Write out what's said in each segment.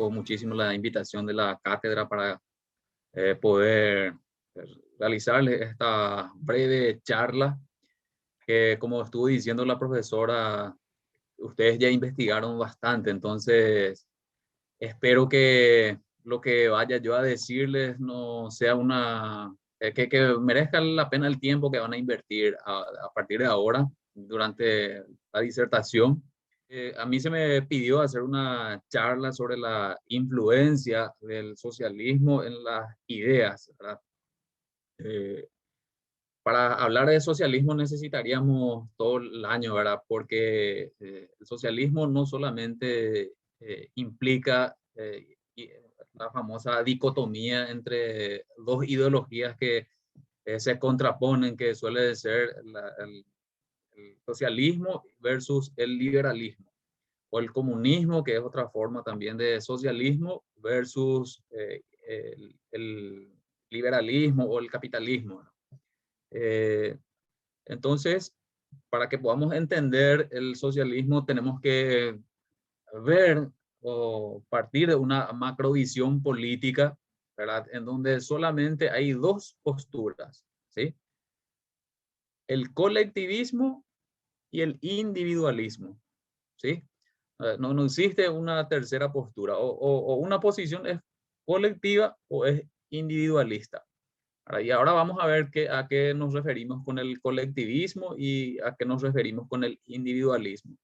agradezco muchísimo la invitación de la cátedra para poder realizarles esta breve charla que, como estuvo diciendo la profesora, ustedes ya investigaron bastante, entonces espero que lo que vaya yo a decirles no sea que merezca la pena el tiempo que van a invertir a partir de ahora durante la disertación. A mí se me pidió hacer una charla sobre la influencia del socialismo en las ideas, ¿verdad? Eh, para hablar de socialismo necesitaríamos todo el año, ¿verdad? Porque el socialismo no solamente implica la famosa dicotomía entre dos ideologías que se contraponen, que suele ser el socialismo versus el liberalismo, o el comunismo, que es otra forma también de socialismo, versus el liberalismo o el capitalismo, ¿no? Eh, entonces, para que podamos entender el socialismo, tenemos que ver o partir de una macrovisión política, ¿verdad? En donde solamente hay dos posturas, ¿sí? El colectivismo y el individualismo, ¿sí? No existe una tercera postura, o una posición es colectiva o es individualista. Y ahora vamos a ver a qué nos referimos con el colectivismo y a qué nos referimos con el individualismo.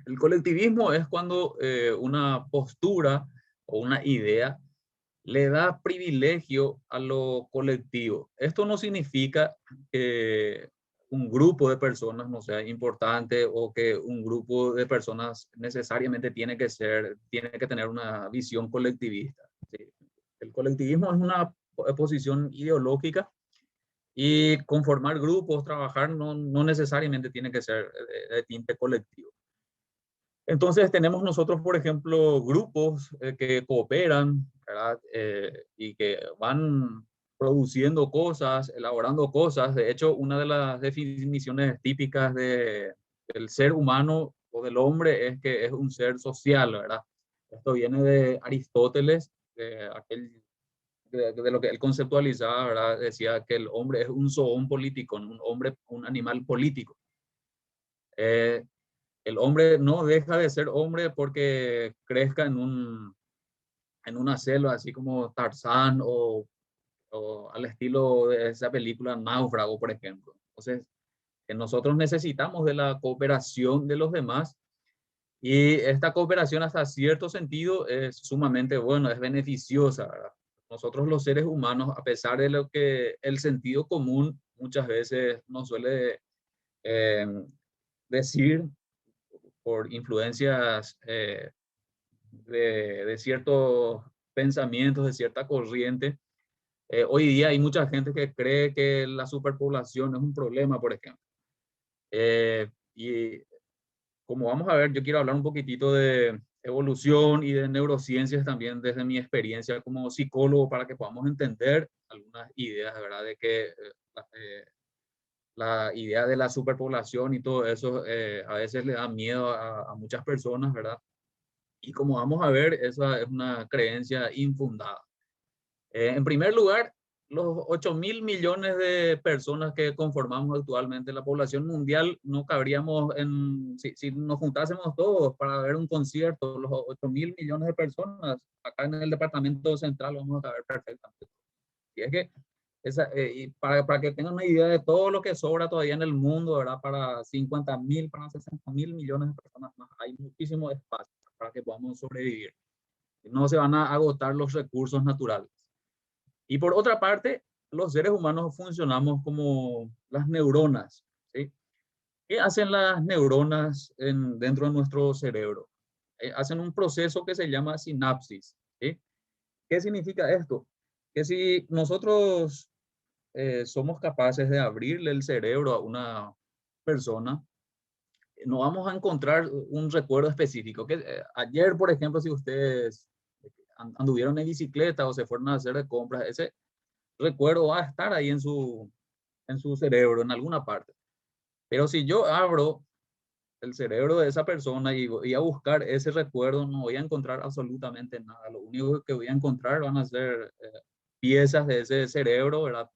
El colectivismo es cuando una postura o una idea le da privilegio a lo colectivo. Esto no significa que un grupo de personas no sea importante o que un grupo de personas necesariamente tiene que tener una visión colectivista, ¿sí? El colectivismo es una posición ideológica y conformar grupos, trabajar, no necesariamente tiene que ser de tinte colectivo. Entonces tenemos nosotros, por ejemplo, grupos que cooperan, ¿verdad? Y que van produciendo cosas, elaborando cosas. De hecho, una de las definiciones típicas del ser humano o del hombre es que es un ser social, ¿verdad? Esto viene de Aristóteles, de lo que él conceptualizaba, ¿verdad? Decía que el hombre es un zoon político, un animal político. Eh, el hombre no deja de ser hombre porque crezca en una selva, así como Tarzán o al estilo de esa película Náufrago, por ejemplo. Entonces, que nosotros necesitamos de la cooperación de los demás y esta cooperación hasta cierto sentido es sumamente buena, es beneficiosa, ¿verdad? Nosotros los seres humanos, a pesar de lo que el sentido común muchas veces nos suele eh, decir por influencias de ciertos pensamientos, de cierta corriente. Hoy día hay mucha gente que cree que la superpoblación es un problema, por ejemplo. Y como vamos a ver, yo quiero hablar un poquitito de evolución y de neurociencias también desde mi experiencia como psicólogo para que podamos entender algunas ideas, ¿verdad? De que la idea de la superpoblación y todo eso a veces le da miedo a muchas personas, ¿verdad? Y como vamos a ver, esa es una creencia infundada. En primer lugar, los 8.000 millones de personas que conformamos actualmente la población mundial, no cabríamos si nos juntásemos todos para ver un concierto, los 8.000 millones de personas, acá en el departamento central vamos a caber perfectamente. Y es que, y para que tengan una idea de todo lo que sobra todavía en el mundo, ¿verdad? Para 50.000, para 60.000 millones de personas más, hay muchísimo espacio para que podamos sobrevivir. No se van a agotar los recursos naturales. Y por otra parte, los seres humanos funcionamos como las neuronas, ¿sí? ¿Qué hacen las neuronas dentro de nuestro cerebro? Hacen un proceso que se llama sinapsis, ¿sí? ¿Qué significa esto? Que si nosotros somos capaces de abrirle el cerebro a una persona, no vamos a encontrar un recuerdo específico. Ayer, por ejemplo, si ustedes anduvieron en bicicleta o se fueron a hacer de compras, ese recuerdo va a estar ahí en su cerebro, en alguna parte. Pero si yo abro el cerebro de esa persona y voy a buscar ese recuerdo, no voy a encontrar absolutamente nada. Lo único que voy a encontrar van a ser piezas de ese cerebro, ¿verdad?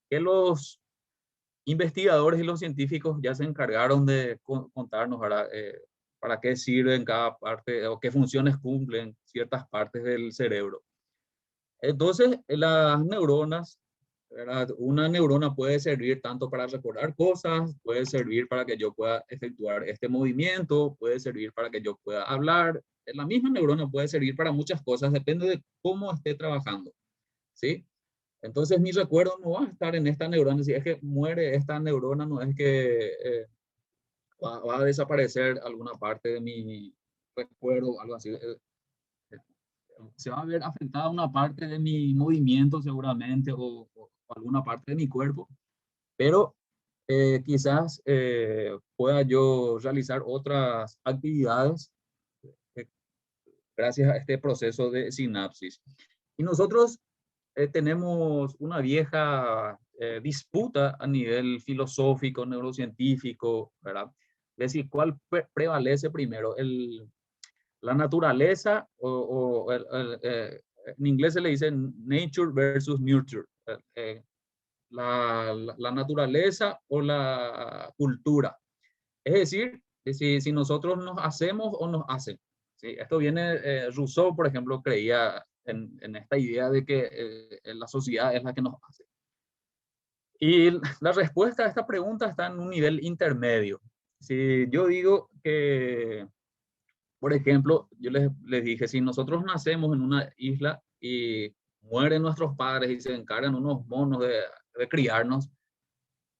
Que los investigadores y los científicos ya se encargaron de contarnos, ¿verdad? Para qué sirven cada parte o qué funciones cumplen ciertas partes del cerebro. Entonces, las neuronas, ¿verdad? Una neurona puede servir tanto para recordar cosas, puede servir para que yo pueda efectuar este movimiento, puede servir para que yo pueda hablar. La misma neurona puede servir para muchas cosas, depende de cómo esté trabajando, ¿sí? Entonces, mi recuerdo no va a estar en esta neurona. Si es que muere esta neurona, no es que va a desaparecer alguna parte de mi recuerdo o algo así. Se va a ver afectada una parte de mi movimiento seguramente o alguna parte de mi cuerpo, pero quizás pueda yo realizar otras actividades eh, gracias a este proceso de sinapsis. Y nosotros tenemos una vieja disputa a nivel filosófico, neurocientífico, ¿verdad? Es decir, ¿cuál prevalece primero? La naturaleza o en inglés se le dice nature versus nurture. La naturaleza o la cultura. Es decir, si nosotros nos hacemos o nos hacen. ¿Sí? Esto viene, Rousseau, por ejemplo, creía en esta idea de que la sociedad es la que nos hace. Y la respuesta a esta pregunta está en un nivel intermedio. Si yo digo que, por ejemplo, yo les dije, si nosotros nacemos en una isla y mueren nuestros padres y se encargan unos monos de criarnos,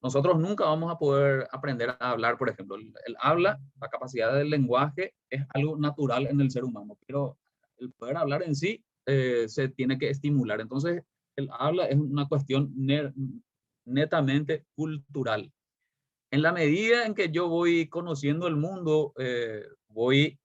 nosotros nunca vamos a poder aprender a hablar, por ejemplo. El habla, la capacidad del lenguaje es algo natural en el ser humano, pero el poder hablar en sí se tiene que estimular. Entonces, el habla es una cuestión netamente cultural. En la medida en que yo voy conociendo el mundo, voy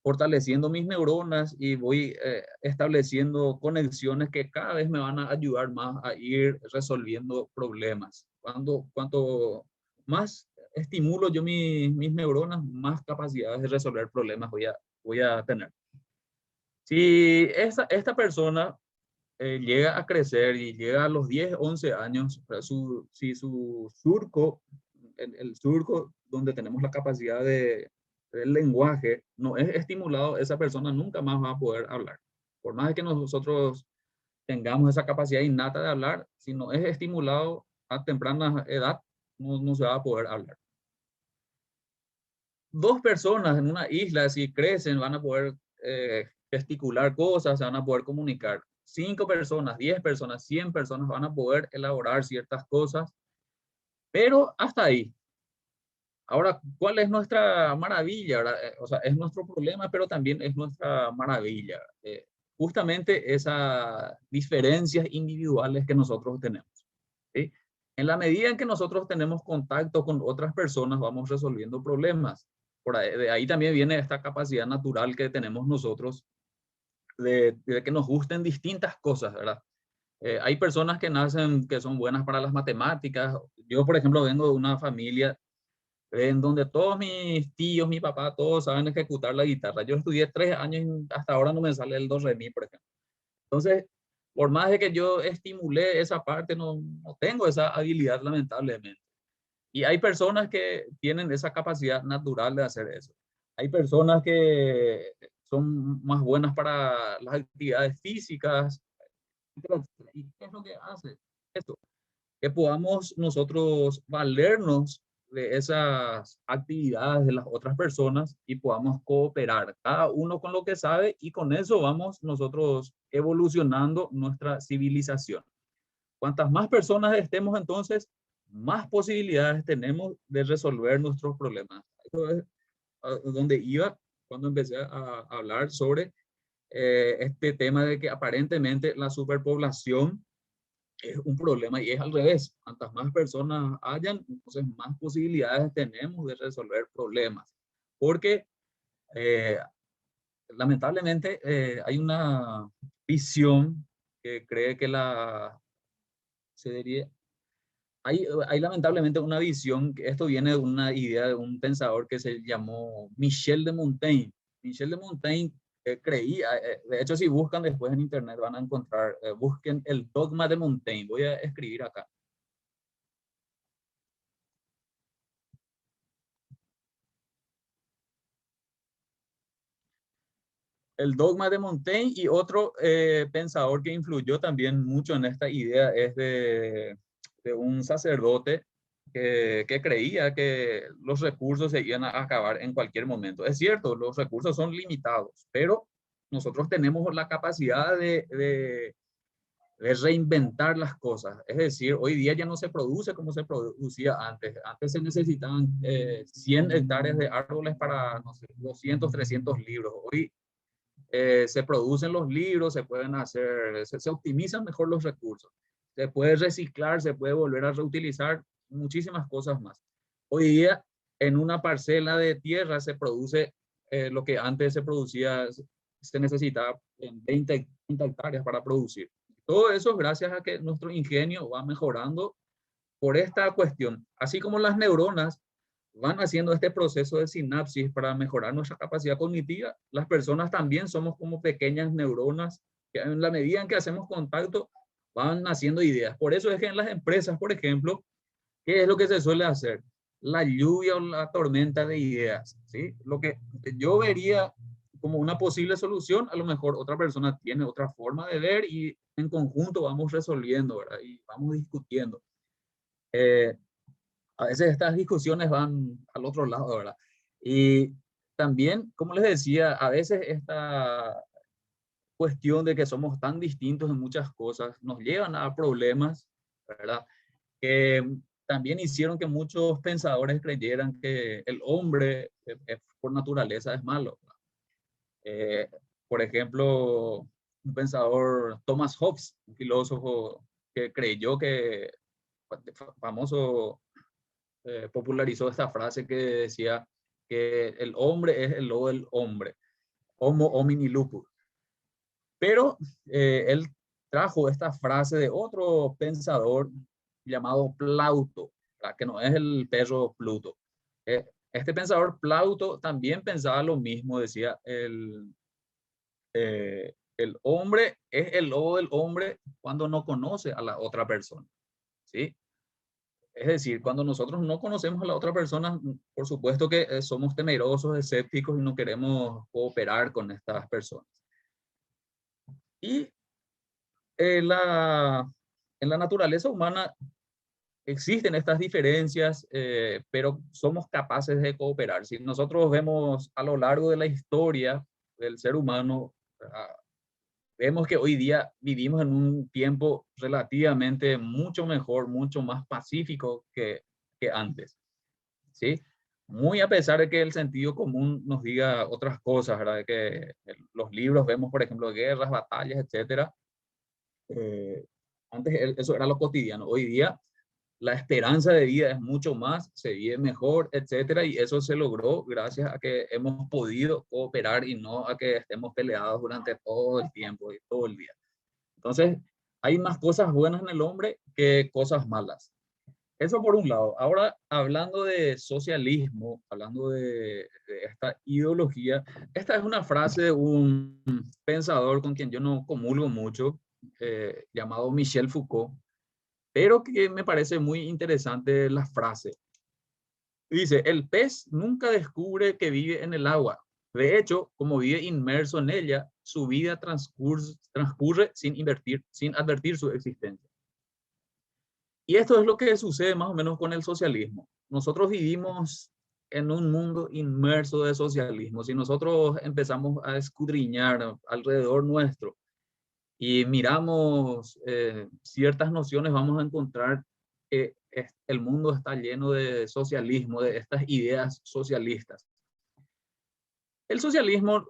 fortaleciendo mis neuronas y voy estableciendo conexiones que cada vez me van a ayudar más a ir resolviendo problemas. Cuanto más estimulo yo mis neuronas, más capacidades de resolver problemas voy a tener. Si esta persona llega a crecer y llega a los 10, 11 años, si su surco, el surco donde tenemos la capacidad del lenguaje no es estimulado, esa persona nunca más va a poder hablar. Por más que nosotros tengamos esa capacidad innata de hablar, si no es estimulado a temprana edad, no se va a poder hablar. Dos personas en una isla, si crecen, van a poder gesticular cosas, se van a poder comunicar. 5 personas, 10 personas, 100 personas van a poder elaborar ciertas cosas, pero hasta ahí. Ahora, ¿cuál es nuestra maravilla? O sea, es nuestro problema, pero también es nuestra maravilla. Justamente esas diferencias individuales que nosotros tenemos. ¿Sí? En la medida en que nosotros tenemos contacto con otras personas, vamos resolviendo problemas. De ahí también viene esta capacidad natural que tenemos nosotros de que nos gusten distintas cosas, ¿verdad? Hay personas que nacen que son buenas para las matemáticas. Yo, por ejemplo, vengo de una familia en donde todos mis tíos, mi papá, todos saben ejecutar la guitarra. Yo estudié 3 años y hasta ahora no me sale el do, re, mi, por ejemplo. Entonces, por más de que yo estimulé esa parte, no tengo esa habilidad, lamentablemente. Y hay personas que tienen esa capacidad natural de hacer eso. Hay personas que son más buenas para las actividades físicas. ¿Y qué es lo que hace esto? Que podamos nosotros valernos de esas actividades de las otras personas y podamos cooperar, cada uno con lo que sabe, y con eso vamos nosotros evolucionando nuestra civilización. Cuantas más personas estemos, entonces, más posibilidades tenemos de resolver nuestros problemas. Eso es donde iba cuando empecé a hablar sobre este tema de que aparentemente la superpoblación es un problema y es al revés. Cuantas más personas hayan, entonces más posibilidades tenemos de resolver problemas. Porque eh, lamentablemente hay una visión que cree que se diría, hay lamentablemente una visión, que esto viene de una idea de un pensador que se llamó Michel de Montaigne. Michel de Montaigne creía, de hecho si buscan después en internet van a encontrar, busquen el dogma de Montaigne, voy a escribir acá. El dogma de Montaigne, y otro pensador que influyó también mucho en esta idea es de un sacerdote que creía que los recursos se iban a acabar en cualquier momento. Es cierto, los recursos son limitados, pero nosotros tenemos la capacidad de reinventar las cosas. Es decir, hoy día ya no se produce como se producía antes. Antes se necesitaban 100 hectáreas de árboles para, no sé, 200, 300 libros. Hoy se producen los libros, se pueden hacer, se optimizan mejor los recursos, se puede reciclar, se puede volver a reutilizar, muchísimas cosas más. Hoy día, en una parcela de tierra se produce lo que antes se producía, se necesitaba en 20, 30 hectáreas para producir. Todo eso es gracias a que nuestro ingenio va mejorando por esta cuestión. Así como las neuronas van haciendo este proceso de sinapsis para mejorar nuestra capacidad cognitiva, las personas también somos como pequeñas neuronas que en la medida en que hacemos contacto van haciendo ideas. Por eso es que en las empresas, por ejemplo, ¿qué es lo que se suele hacer? La lluvia o la tormenta de ideas, ¿sí? Lo que yo vería como una posible solución, a lo mejor otra persona tiene otra forma de ver y en conjunto vamos resolviendo, ¿verdad? Y vamos discutiendo. Eh, a veces estas discusiones van al otro lado, ¿verdad? Y también, como les decía, a veces esta cuestión de que somos tan distintos en muchas cosas nos llevan a problemas, ¿verdad? Que también hicieron que muchos pensadores creyeran que el hombre por naturaleza es malo. Eh, por ejemplo, un pensador, Thomas Hobbes, un filósofo que creyó que, famoso, popularizó esta frase que decía que el hombre es el lobo del hombre, homo homini lupus. Pero él trajo esta frase de otro pensador llamado Plauto, ¿verdad? Que no es el perro Pluto. Este pensador Plauto también pensaba lo mismo, decía, el hombre es el lobo del hombre cuando no conoce a la otra persona, ¿sí? Es decir, cuando nosotros no conocemos a la otra persona, por supuesto que somos temerosos, escépticos y no queremos cooperar con estas personas. Y en la naturaleza humana existen estas diferencias, pero somos capaces de cooperar. Si nosotros vemos a lo largo de la historia del ser humano, vemos que hoy día vivimos en un tiempo relativamente mucho mejor, mucho más pacífico que antes, ¿sí? Muy a pesar de que el sentido común nos diga otras cosas, ¿verdad? De que los libros vemos, por ejemplo, guerras, batallas, etcétera. Eh, Antes eso era lo cotidiano. Hoy día la esperanza de vida es mucho más, se vive mejor, etcétera, y eso se logró gracias a que hemos podido cooperar y no a que estemos peleados durante todo el tiempo y todo el día. Entonces, hay más cosas buenas en el hombre que cosas malas. Eso por un lado. Ahora, hablando de socialismo, hablando de esta ideología, esta es una frase de un pensador con quien yo no comulgo mucho, llamado Michel Foucault, pero que me parece muy interesante la frase. Dice, el pez nunca descubre que vive en el agua. De hecho, como vive inmerso en ella, su vida transcurre sin advertir su existencia. Y esto es lo que sucede más o menos con el socialismo. Nosotros vivimos en un mundo inmerso de socialismo. Si nosotros empezamos a escudriñar alrededor nuestro y miramos ciertas nociones, vamos a encontrar que el mundo está lleno de socialismo, de estas ideas socialistas. El socialismo,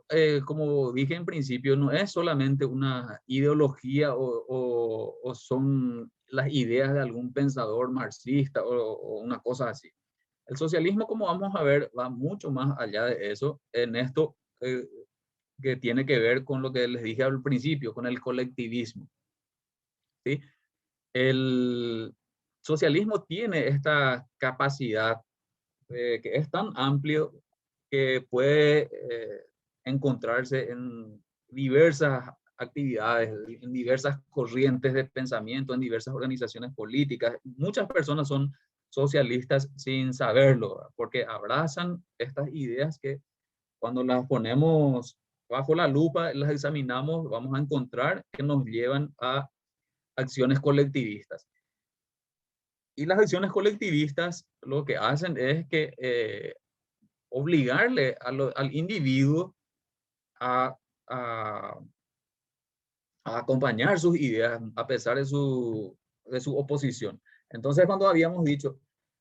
como dije en principio, no es solamente una ideología o son las ideas de algún pensador marxista o una cosa así. El socialismo, como vamos a ver, va mucho más allá de eso en esto que tiene que ver con lo que les dije al principio, con el colectivismo, ¿sí? El, socialismo tiene esta capacidad que es tan amplio que puede encontrarse en diversas actividades, en diversas corrientes de pensamiento, en diversas organizaciones políticas. Muchas personas son socialistas sin saberlo, ¿verdad? Porque abrazan estas ideas que cuando las ponemos bajo la lupa, las examinamos, vamos a encontrar que nos llevan a acciones colectivistas. Y las acciones colectivistas lo que hacen es que obligarle al individuo a, a, a acompañar sus ideas a pesar de su oposición. Entonces, cuando habíamos dicho,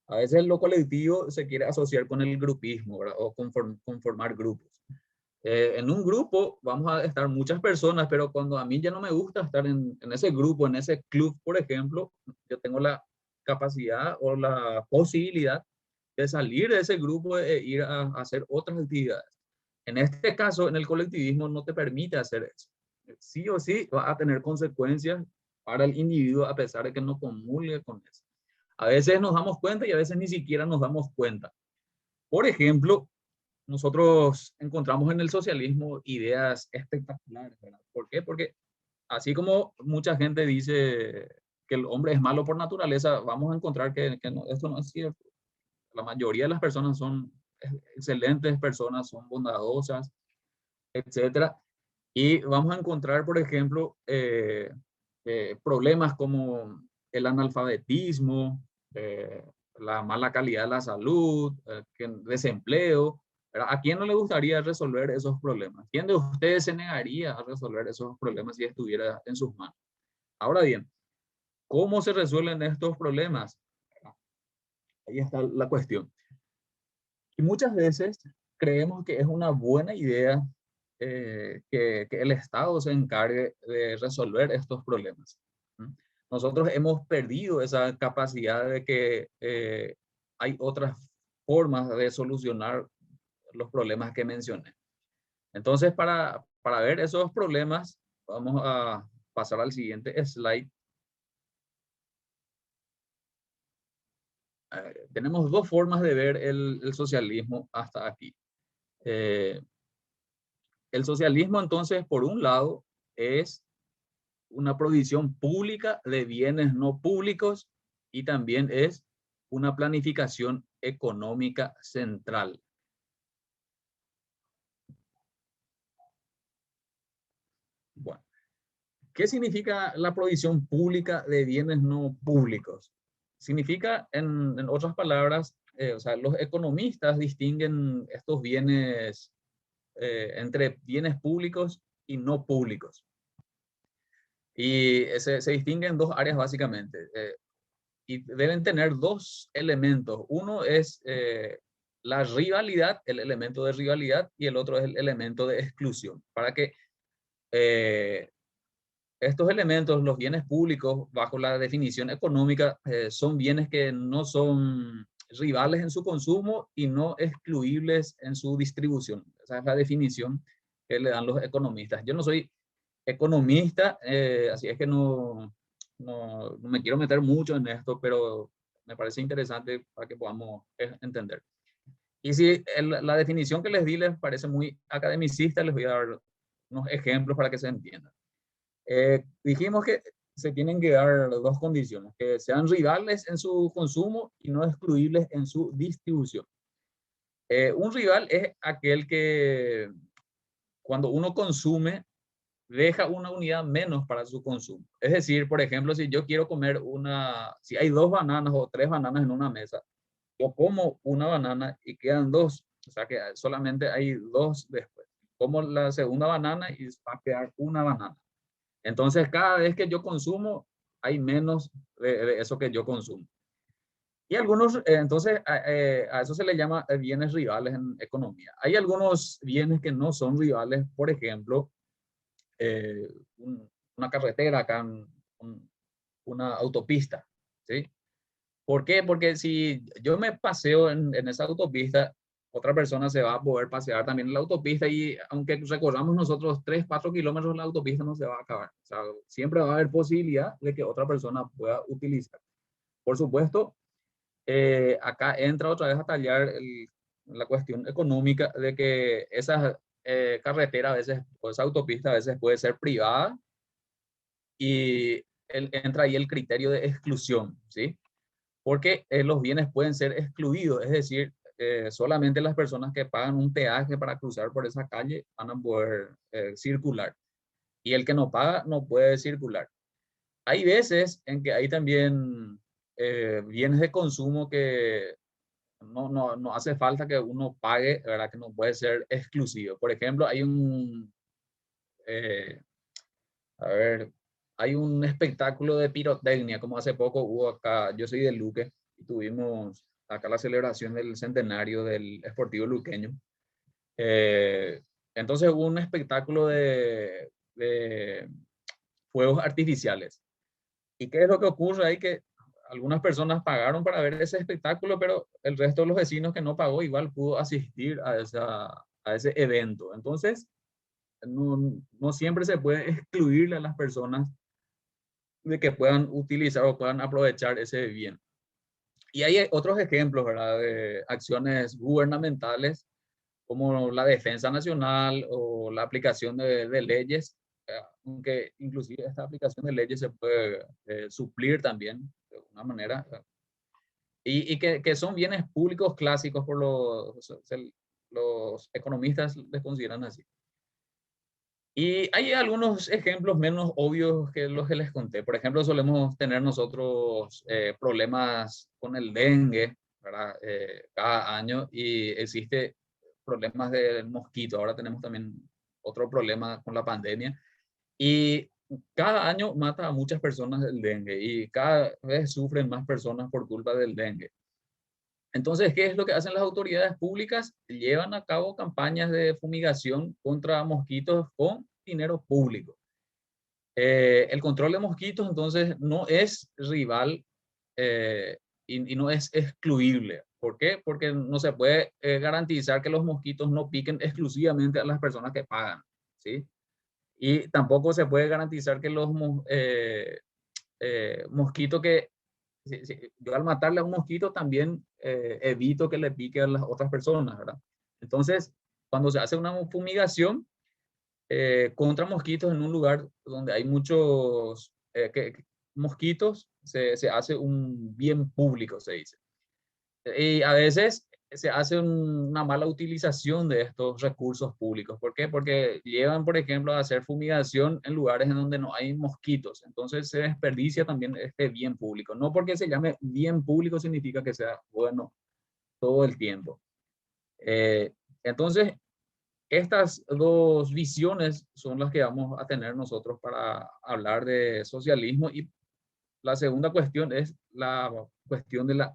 a veces lo colectivo se quiere asociar con el grupismo, ¿verdad? O conformar grupos. En un grupo vamos a estar muchas personas, pero cuando a mí ya no me gusta estar en ese grupo, en ese club, por ejemplo, yo tengo la capacidad o la posibilidad de salir de ese grupo e ir a hacer otras actividades. En este caso, en el colectivismo no te permite hacer eso. Sí o sí va a tener consecuencias para el individuo a pesar de que no comulgue con eso. A veces nos damos cuenta y a veces ni siquiera nos damos cuenta. Por ejemplo, nosotros encontramos en el socialismo ideas espectaculares, ¿verdad? ¿Por qué? Porque así como mucha gente dice que el hombre es malo por naturaleza, vamos a encontrar que no, esto no es cierto. La mayoría de las personas son excelentes personas, son bondadosas, etcétera. Y vamos a encontrar, por ejemplo, problemas como el analfabetismo, la mala calidad de la salud, desempleo. ¿Verdad? ¿A quién no le gustaría resolver esos problemas? ¿Quién de ustedes se negaría a resolver esos problemas si estuviera en sus manos? Ahora bien, ¿cómo se resuelven estos problemas? Ahí está la cuestión. Y muchas veces creemos que es una buena idea que el Estado se encargue de resolver estos problemas. Nosotros hemos perdido esa capacidad de que hay otras formas de solucionar los problemas que mencioné. Entonces, para ver esos problemas, vamos a pasar al siguiente slide. Tenemos dos formas de ver el socialismo hasta aquí. El socialismo, entonces, por un lado, es una provisión pública de bienes no públicos y también es una planificación económica central. Bueno, ¿qué significa la provisión pública de bienes no públicos? Significa, en otras palabras, o sea, los economistas distinguen estos bienes entre bienes públicos y no públicos. Y se distinguen dos áreas básicamente. Y deben tener dos elementos. Uno es la rivalidad, el elemento de rivalidad, y el otro es el elemento de exclusión. Para que eh, estos elementos, los bienes públicos, bajo la definición económica, son bienes que no son rivales en su consumo y no excluibles en su distribución. Esa es la definición que le dan los economistas. Yo no soy economista, así es que no me quiero meter mucho en esto, pero me parece interesante para que podamos entender. Y si la definición que les di les parece muy academicista, les voy a dar unos ejemplos para que se entienda. Dijimos que se tienen que dar dos condiciones, que sean rivales en su consumo y no excluibles en su distribución. Un rival es aquel que cuando uno consume deja una unidad menos para su consumo. Es decir, por ejemplo, si yo quiero comer si hay dos bananas o tres bananas en una mesa, yo como una banana y quedan dos, o sea que solamente hay dos después. Como la segunda banana y va a quedar una banana. Entonces, cada vez que yo consumo, hay menos de eso que yo consumo. Y algunos, entonces, a eso se le llama bienes rivales en economía. Hay algunos bienes que no son rivales, por ejemplo, eh, una carretera acá, una autopista, ¿sí? ¿Por qué? Porque si yo me paseo en esa autopista, otra persona se va a poder pasear también en la autopista y aunque recorramos nosotros 3, 4 kilómetros, la autopista no se va a acabar. O sea, siempre va a haber posibilidad de que otra persona pueda utilizar. Por supuesto, acá entra otra vez a tallar la cuestión económica de que esas carreteras a veces, o esa autopista a veces puede ser privada y entra ahí el criterio de exclusión, ¿sí? Porque los bienes pueden ser excluidos, es decir, solamente las personas que pagan un peaje para cruzar por esa calle van a poder circular y el que no paga no puede circular. Hay veces en que hay también bienes de consumo que no hace falta que uno pague, ¿verdad? Que no puede ser exclusivo. Por ejemplo, eh, a ver, hay un espectáculo de pirotecnia, como hace poco hubo acá, yo soy de Luque, y tuvimos acá la celebración del centenario del Sportivo Luqueño. Eh, entonces hubo un espectáculo de fuegos artificiales. ¿Y qué es lo que ocurre ahí? Que algunas personas pagaron para ver ese espectáculo, pero el resto de los vecinos que no pagó igual pudo asistir a ese evento. Entonces, no siempre se puede excluirle a las personas de que puedan utilizar o puedan aprovechar ese bien. Y hay otros ejemplos, ¿verdad? De acciones gubernamentales como la defensa nacional o la aplicación de leyes, aunque inclusive esta aplicación de leyes se puede suplir también de una manera, y que son bienes públicos clásicos por los economistas les consideran así. Y hay algunos ejemplos menos obvios que los que les conté. Por ejemplo, solemos tener nosotros problemas con el dengue, ¿verdad? Cada año y existe problemas del mosquito. Ahora tenemos también otro problema con la pandemia. Y cada año mata a muchas personas el dengue y cada vez sufren más personas por culpa del dengue. Entonces, ¿qué es lo que hacen las autoridades públicas? Llevan a cabo campañas de fumigación contra mosquitos con dinero público. El control de mosquitos, entonces, no es rival y no es excluible. ¿Por qué? Porque no se puede garantizar que los mosquitos no piquen exclusivamente a las personas que pagan, ¿sí? Y tampoco se puede garantizar que los mosquitos que yo al matarle a un mosquito también evito que le pique a las otras personas, ¿verdad? Entonces, cuando se hace una fumigación contra mosquitos en un lugar donde hay muchos mosquitos, se hace un bien público, se dice. Y a veces se hace una mala utilización de estos recursos públicos. ¿Por qué? Porque llevan, por ejemplo, a hacer fumigación en lugares en donde no hay mosquitos. Entonces se desperdicia también este bien público. No porque se llame bien público significa que sea bueno todo el tiempo. Eh, entonces, estas dos visiones son las que vamos a tener nosotros para hablar de socialismo. Y la segunda cuestión es la cuestión de la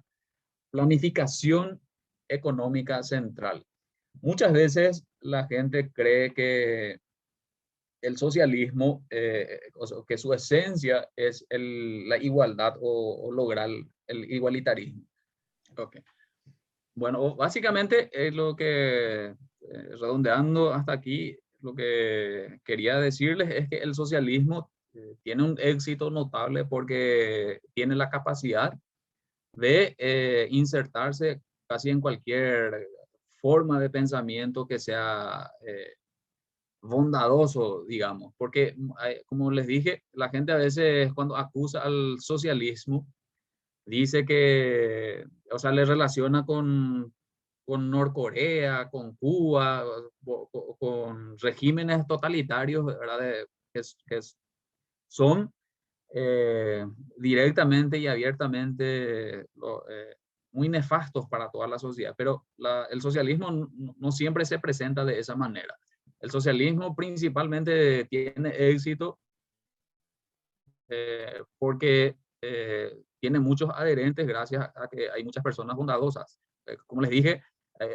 planificación económica central. Muchas veces la gente cree que el socialismo, o sea, que su esencia es la igualdad o lograr el igualitarismo. Okay. Bueno, básicamente es lo que, redondeando hasta aquí, lo que quería decirles es que el socialismo tiene un éxito notable porque tiene la capacidad de insertarse casi en cualquier forma de pensamiento que sea bondadoso, digamos, porque como les dije, la gente a veces cuando acusa al socialismo, dice que, o sea, le relaciona con Norcorea, con Cuba, con regímenes totalitarios, ¿verdad? Que son eh, directamente y abiertamente muy nefastos para toda la sociedad. Pero el socialismo no siempre se presenta de esa manera. El socialismo principalmente tiene éxito porque tiene muchos adherentes gracias a que hay muchas personas bondadosas. Como les dije,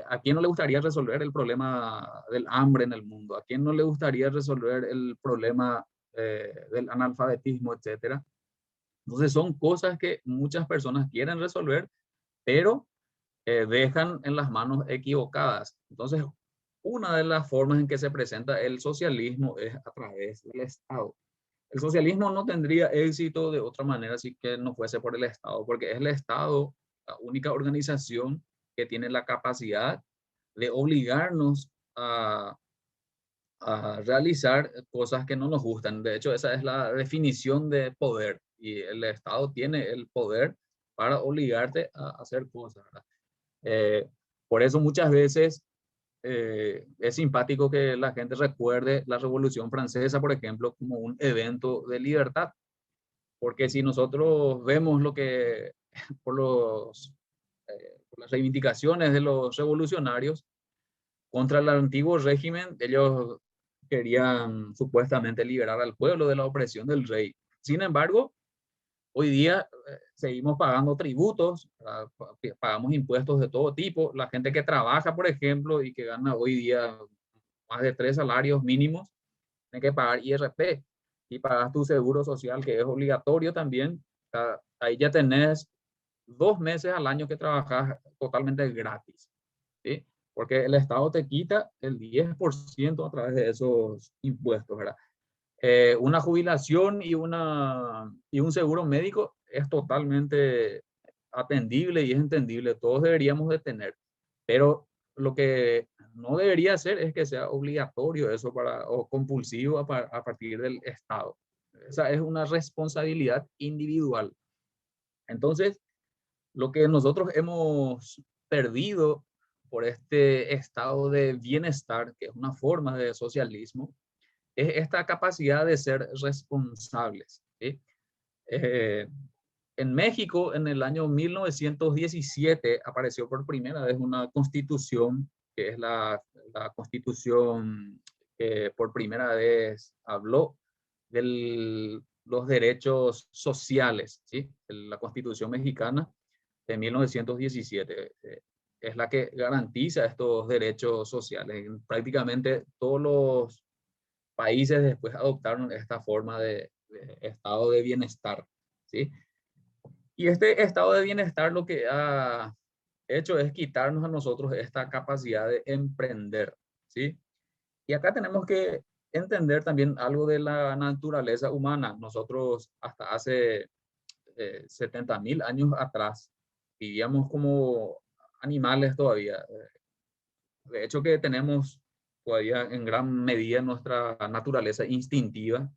¿a quién no le gustaría resolver el problema del hambre en el mundo? ¿A quién no le gustaría resolver el problema del analfabetismo, etcétera? Entonces son cosas que muchas personas quieren resolver, pero dejan en las manos equivocadas. Entonces, una de las formas en que se presenta el socialismo es a través del Estado. El socialismo no tendría éxito de otra manera si que no fuese por el Estado, porque es el Estado la única organización que tiene la capacidad de obligarnos a realizar cosas que no nos gustan. De hecho, esa es la definición de poder y el Estado tiene el poder para obligarte a hacer cosas, ¿verdad? Por eso muchas veces es simpático que la gente recuerde la Revolución Francesa, por ejemplo, como un evento de libertad, porque si nosotros vemos lo que por, por las reivindicaciones de los revolucionarios contra el antiguo régimen, ellos querían supuestamente liberar al pueblo de la opresión del rey. Sin embargo, hoy día seguimos pagando tributos, pagamos impuestos de todo tipo. La gente que trabaja, por ejemplo, y que gana hoy día más de 3 salarios mínimos, tiene que pagar IRP y pagas tu seguro social, que es obligatorio también. Ahí ya tenés 2 meses al año que trabajas totalmente gratis, ¿sí? Porque el Estado te quita el 10% a través de esos impuestos, ¿verdad? Una jubilación y un seguro médico es totalmente atendible y es entendible. Todos deberíamos de tener, pero lo que no debería ser es que sea obligatorio eso o compulsivo a partir del Estado. Esa es una responsabilidad individual. Entonces, lo que nosotros hemos perdido por este estado de bienestar, que es una forma de socialismo, es esta capacidad de ser responsables, ¿sí? Eh, en México, en el año 1917, apareció por primera vez una constitución, que es la constitución que por primera vez habló de los derechos sociales, ¿sí? La constitución mexicana de 1917 es la que garantiza estos derechos sociales. Prácticamente todos los países después adoptaron esta forma de estado de bienestar, ¿sí? Y este estado de bienestar lo que ha hecho es quitarnos a nosotros esta capacidad de emprender, ¿sí? Y acá tenemos que entender también algo de la naturaleza humana. Nosotros hasta hace 70.000 años atrás vivíamos como animales todavía. De hecho que tenemos todavía en gran medida nuestra naturaleza instintiva,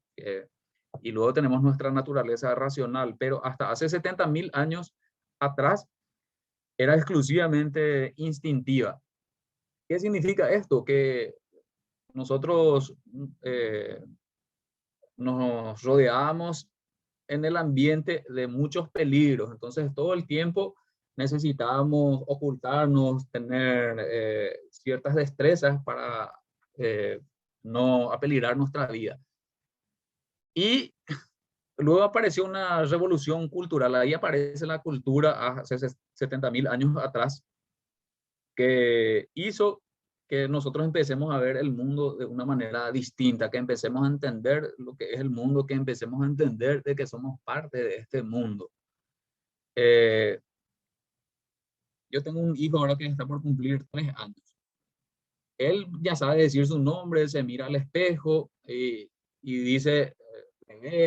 y luego tenemos nuestra naturaleza racional, pero hasta hace 70.000 años atrás era exclusivamente instintiva. ¿Qué significa esto? Que nosotros nos rodeábamos en el ambiente de muchos peligros, entonces todo el tiempo necesitábamos ocultarnos, tener ciertas destrezas para no apeligrar nuestra vida. Y luego apareció una revolución cultural, ahí aparece la cultura hace 70.000 años atrás, que hizo que nosotros empecemos a ver el mundo de una manera distinta, que empecemos a entender lo que es el mundo, que empecemos a entender de que somos parte de este mundo. Eh, yo tengo un hijo ahora que está por cumplir 3 años. Él ya sabe decir su nombre, se mira al espejo y dice,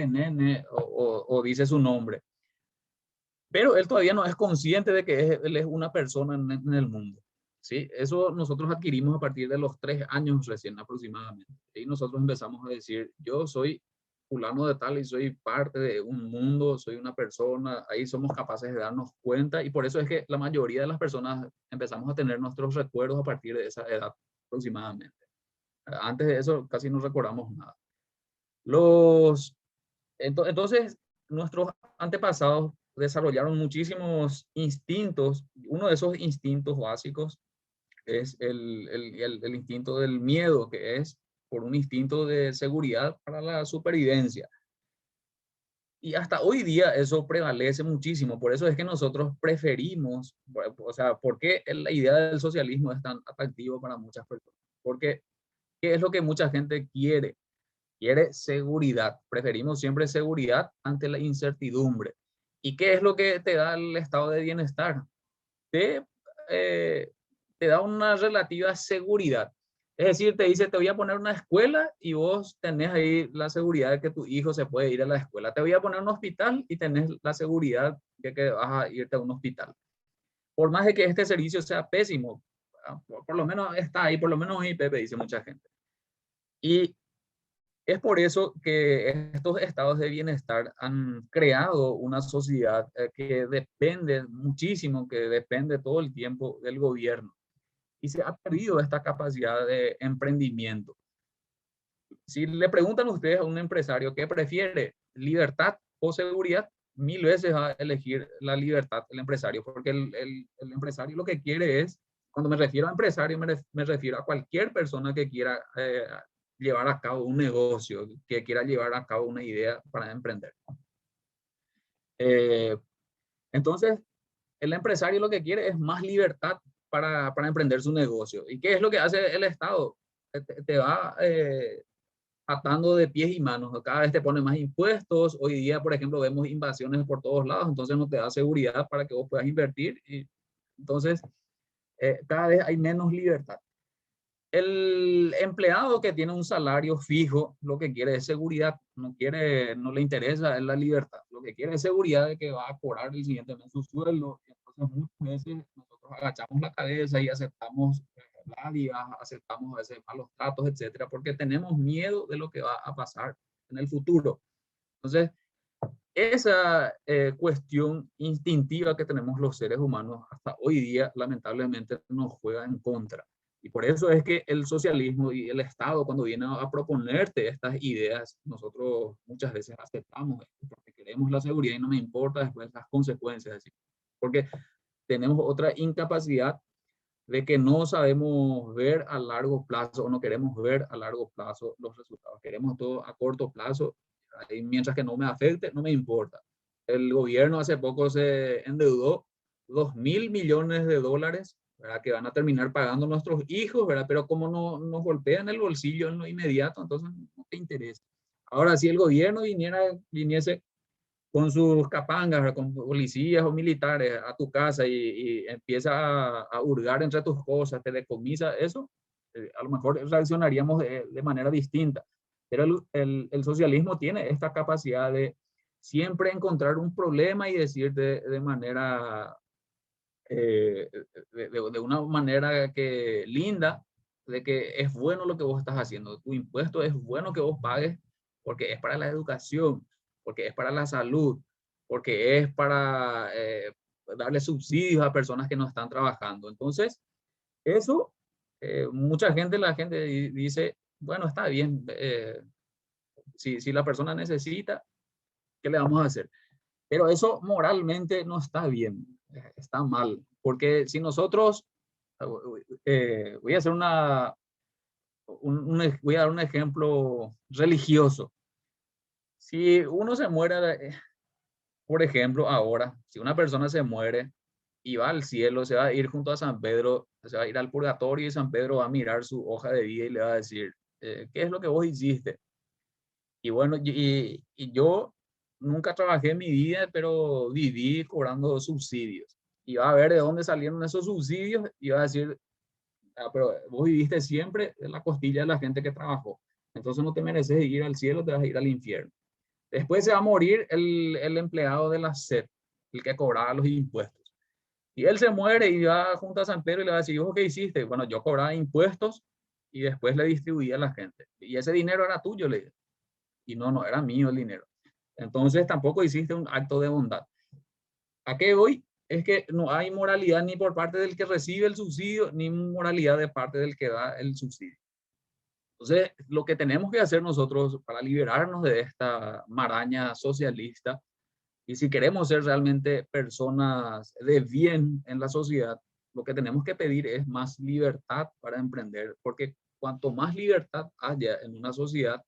nene, o dice su nombre. Pero él todavía no es consciente de que él es una persona en el mundo. ¿Sí? Eso nosotros adquirimos a partir de los 3 años recién aproximadamente. Y nosotros empezamos a decir, yo soy fulano de tal y soy parte de un mundo, soy una persona, ahí somos capaces de darnos cuenta y por eso es que la mayoría de las personas empezamos a tener nuestros recuerdos a partir de esa edad aproximadamente. Antes de eso casi no recordamos nada. Entonces, nuestros antepasados desarrollaron muchísimos instintos. Uno de esos instintos básicos es el instinto del miedo, que es por un instinto de seguridad para la supervivencia. Y hasta hoy día eso prevalece muchísimo. Por eso es que nosotros preferimos, o sea, ¿por qué la idea del socialismo es tan atractivo para muchas personas? Porque, ¿qué es lo que mucha gente quiere? Quiere seguridad. Preferimos siempre seguridad ante la incertidumbre. ¿Y qué es lo que te da el estado de bienestar? Te, eh, te da una relativa seguridad. Es decir, te dice, te voy a poner una escuela y vos tenés ahí la seguridad de que tu hijo se puede ir a la escuela. Te voy a poner un hospital y tenés la seguridad de que vas a irte a un hospital. Por más de que este servicio sea pésimo, por lo menos está ahí, por lo menos un IPP, dice mucha gente. Y es por eso que estos estados de bienestar han creado una sociedad que depende muchísimo, que depende todo el tiempo del gobierno. Y se ha perdido esta capacidad de emprendimiento. Si le preguntan ustedes a un empresario qué prefiere, libertad o seguridad, mil veces va a elegir la libertad el empresario, porque el empresario lo que quiere es, cuando me refiero a empresario, me refiero a cualquier persona que quiera llevar a cabo un negocio, que quiera llevar a cabo una idea para emprender. Eh, entonces, el empresario lo que quiere es más libertad para emprender su negocio. ¿Y qué es lo que hace el Estado? Te va atando de pies y manos. Cada vez te pone más impuestos. Hoy día, por ejemplo, vemos invasiones por todos lados, entonces no te da seguridad para que vos puedas invertir. Y entonces, cada vez hay menos libertad. El empleado que tiene un salario fijo, lo que quiere es seguridad, no le interesa la libertad, lo que quiere es seguridad de que va a cobrar el siguiente mes su sueldo. Entonces muchas veces nosotros agachamos la cabeza y aceptamos dádivas, aceptamos a veces malos tratos, etcétera, porque tenemos miedo de lo que va a pasar en el futuro. Entonces, esa cuestión instintiva que tenemos los seres humanos hasta hoy día, lamentablemente, nos juega en contra. Y por eso es que el socialismo y el Estado, cuando viene a proponerte estas ideas, nosotros muchas veces aceptamos esto porque queremos la seguridad y no me importa después las consecuencias. Así. Porque tenemos otra incapacidad de que no sabemos ver a largo plazo o no queremos ver a largo plazo los resultados. Queremos todo a corto plazo y mientras que no me afecte, no me importa. El gobierno hace poco se endeudó 2.000 millones de dólares, ¿verdad? Que van a terminar pagando nuestros hijos, ¿verdad? Pero como no nos golpean el bolsillo en lo inmediato, entonces no te interesa. Ahora, si el gobierno viniese con sus capangas, con policías o militares a tu casa y empieza a hurgar entre tus cosas, te decomisa eso, a lo mejor reaccionaríamos de manera distinta. Pero el socialismo tiene esta capacidad de siempre encontrar un problema y decir de manera, de una manera que linda, de que es bueno lo que vos estás haciendo. Tu impuesto es bueno que vos pagues porque es para la educación, porque es para la salud, porque es para darle subsidios a personas que no están trabajando. Entonces, eso, la gente dice, bueno, está bien, si la persona necesita, ¿qué le vamos a hacer? Pero eso moralmente no está bien, está mal, porque si nosotros, voy a hacer voy a dar un ejemplo religioso. Si uno se muere, por ejemplo, ahora, si una persona se muere y va al cielo, se va a ir junto a San Pedro, se va a ir al purgatorio y San Pedro va a mirar su hoja de vida y le va a decir, ¿qué es lo que vos hiciste? Y bueno, y yo nunca trabajé en mi vida, pero viví cobrando subsidios. Y va a ver de dónde salieron esos subsidios y va a decir, ah, pero vos viviste siempre en la costilla de la gente que trabajó. Entonces no te mereces ir al cielo, te vas a ir al infierno. Después se va a morir el empleado de la SED, el que cobraba los impuestos. Y él se muere y va junto a San Pedro y le va a decir, ¿vos qué hiciste? Bueno, yo cobraba impuestos y después le distribuía a la gente. Y ese dinero era tuyo, le dije. Y no era mío el dinero. Entonces tampoco hiciste un acto de bondad. ¿A qué voy? Es que no hay moralidad ni por parte del que recibe el subsidio, ni moralidad de parte del que da el subsidio. Entonces, lo que tenemos que hacer nosotros para liberarnos de esta maraña socialista, y si queremos ser realmente personas de bien en la sociedad, lo que tenemos que pedir es más libertad para emprender, porque cuanto más libertad haya en una sociedad,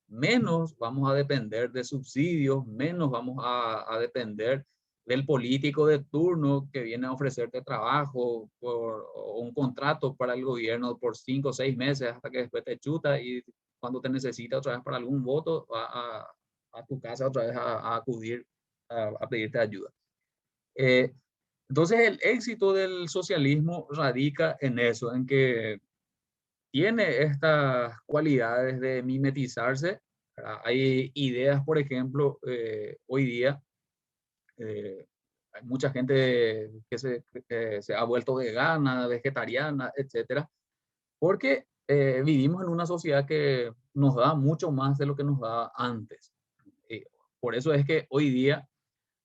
menos vamos a depender de subsidios, menos vamos a depender del político de turno que viene a ofrecerte trabajo o un contrato para el gobierno por 5 o 6 meses hasta que después te chuta y cuando te necesita otra vez para algún voto va a tu casa otra vez a acudir a pedirte ayuda. Eh, entonces el éxito del socialismo radica en eso, en que tiene estas cualidades de mimetizarse, ¿verdad? Hay ideas, por ejemplo, hoy día, hay mucha gente que se ha vuelto vegana, vegetariana, etcétera, porque vivimos en una sociedad que nos da mucho más de lo que nos daba antes. Eh, por eso es que hoy día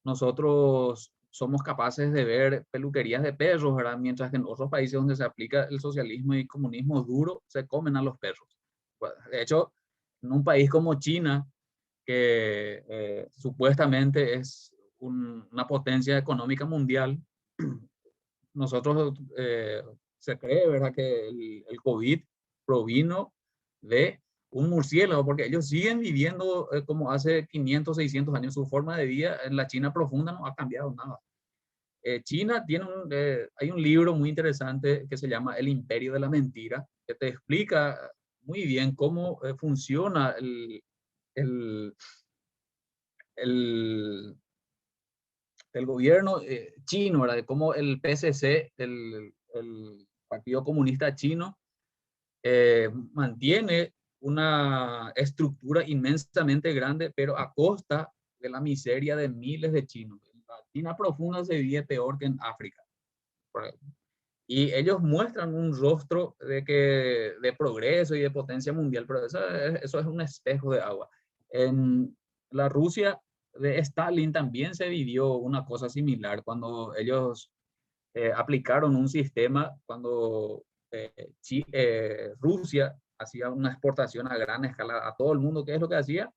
nosotros somos capaces de ver peluquerías de perros, ¿verdad? Mientras que en otros países donde se aplica el socialismo y comunismo duro, se comen a los perros. Bueno, de hecho, en un país como China, que supuestamente es una potencia económica mundial, nosotros se cree, ¿verdad?, que el COVID provino de un murciélago, porque ellos siguen viviendo como hace 500, 600 años. Su forma de vida en la China profunda no ha cambiado nada. China tiene hay un libro muy interesante que se llama El Imperio de la Mentira, que te explica muy bien cómo funciona el, el, el gobierno chino, ¿verdad? De cómo el PCC, el Partido Comunista Chino, mantiene una estructura inmensamente grande, pero a costa de la miseria de miles de chinos. La China profunda se vive peor que en África. Y ellos muestran un rostro de progreso y de potencia mundial, pero eso es un espejo de agua. En la Rusia de Stalin también se vivió una cosa similar cuando ellos aplicaron un sistema, cuando Rusia hacía una exportación a gran escala a todo el mundo. ¿Qué es lo que hacía?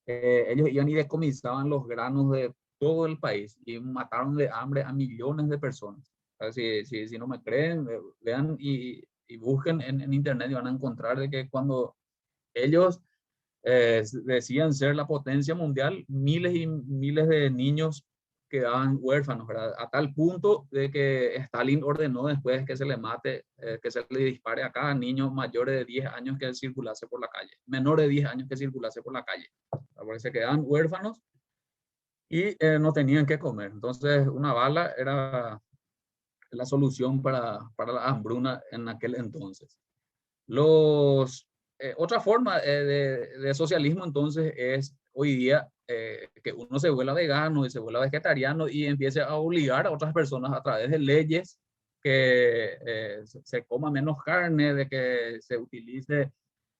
Ellos iban y decomisaban los granos de todo el país y mataron de hambre a millones de personas. Si no me creen, vean y busquen en internet y van a encontrar de que cuando ellos decían ser la potencia mundial, miles y miles de niños quedaban huérfanos, ¿verdad? A tal punto de que Stalin ordenó después que se le mate, que se le dispare a cada niño mayor de 10 años que circulase por la calle, menor de 10 años que circulase por la calle. Porque se quedaban huérfanos y no tenían que comer. Entonces, una bala era la solución para la hambruna en aquel entonces. Otra forma de socialismo entonces es hoy día que uno se vuelva vegano y se vuelva vegetariano y empiece a obligar a otras personas a través de leyes que se coma menos carne, de que se utilice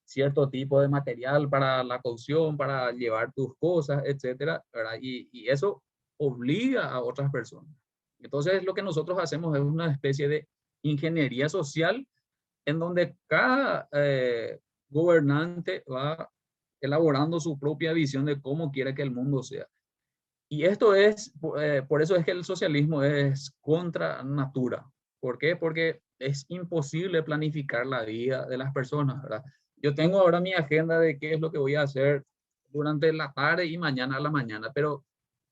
cierto tipo de material para la cocción, para llevar tus cosas, etcétera, ¿verdad? Y eso obliga a otras personas. Entonces, lo que nosotros hacemos es una especie de ingeniería social en donde cada gobernante va elaborando su propia visión de cómo quiere que el mundo sea. Y esto es, por eso es que el socialismo es contra natura. ¿Por qué? Porque es imposible planificar la vida de las personas, ¿verdad? Yo tengo ahora mi agenda de qué es lo que voy a hacer durante la tarde y mañana a la mañana, pero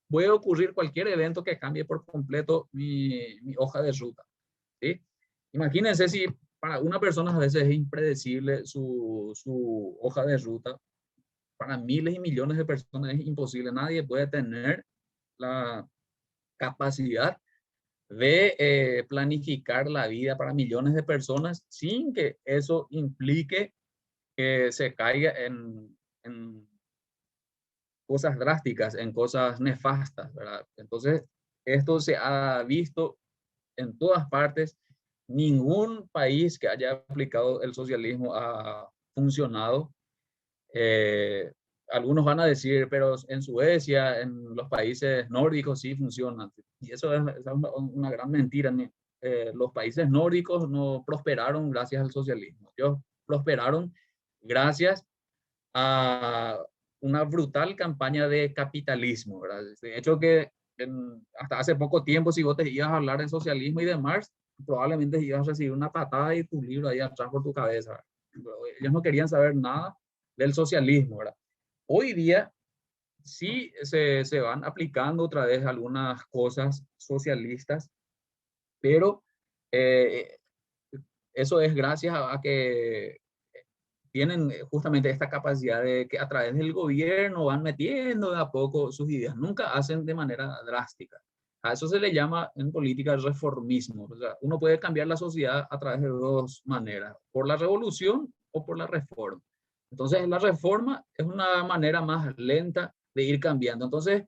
puede ocurrir cualquier evento que cambie por completo mi hoja de ruta, ¿sí? Imagínense si para una persona a veces es impredecible su hoja de ruta. Para miles y millones de personas es imposible. Nadie puede tener la capacidad de planificar la vida para millones de personas sin que eso implique que se caiga en cosas drásticas, en cosas nefastas, ¿verdad? Entonces, esto se ha visto en todas partes. Ningún país que haya aplicado el socialismo ha funcionado. Eh, Algunos van a decir, pero en Suecia, en los países nórdicos sí funcionan. Y eso es una gran mentira. Los países nórdicos no prosperaron gracias al socialismo. Ellos prosperaron gracias a una brutal campaña de capitalismo, ¿verdad? De hecho, que hasta hace poco tiempo, si vos te ibas a hablar en socialismo y de Marx, probablemente ibas a recibir una patada y tu libro ahí atrás por tu cabeza, ¿verdad? Ellos no querían saber nada del socialismo, ¿verdad? Hoy día sí se van aplicando otra vez algunas cosas socialistas, pero eh, eso es gracias a que tienen justamente esta capacidad de que a través del gobierno van metiendo de a poco sus ideas. Nunca hacen de manera drástica, A eso se le llama en política reformismo. O sea, uno puede cambiar la sociedad a través de dos maneras, por la revolución o por la reforma. Entonces, la reforma es una manera más lenta de ir cambiando. Entonces,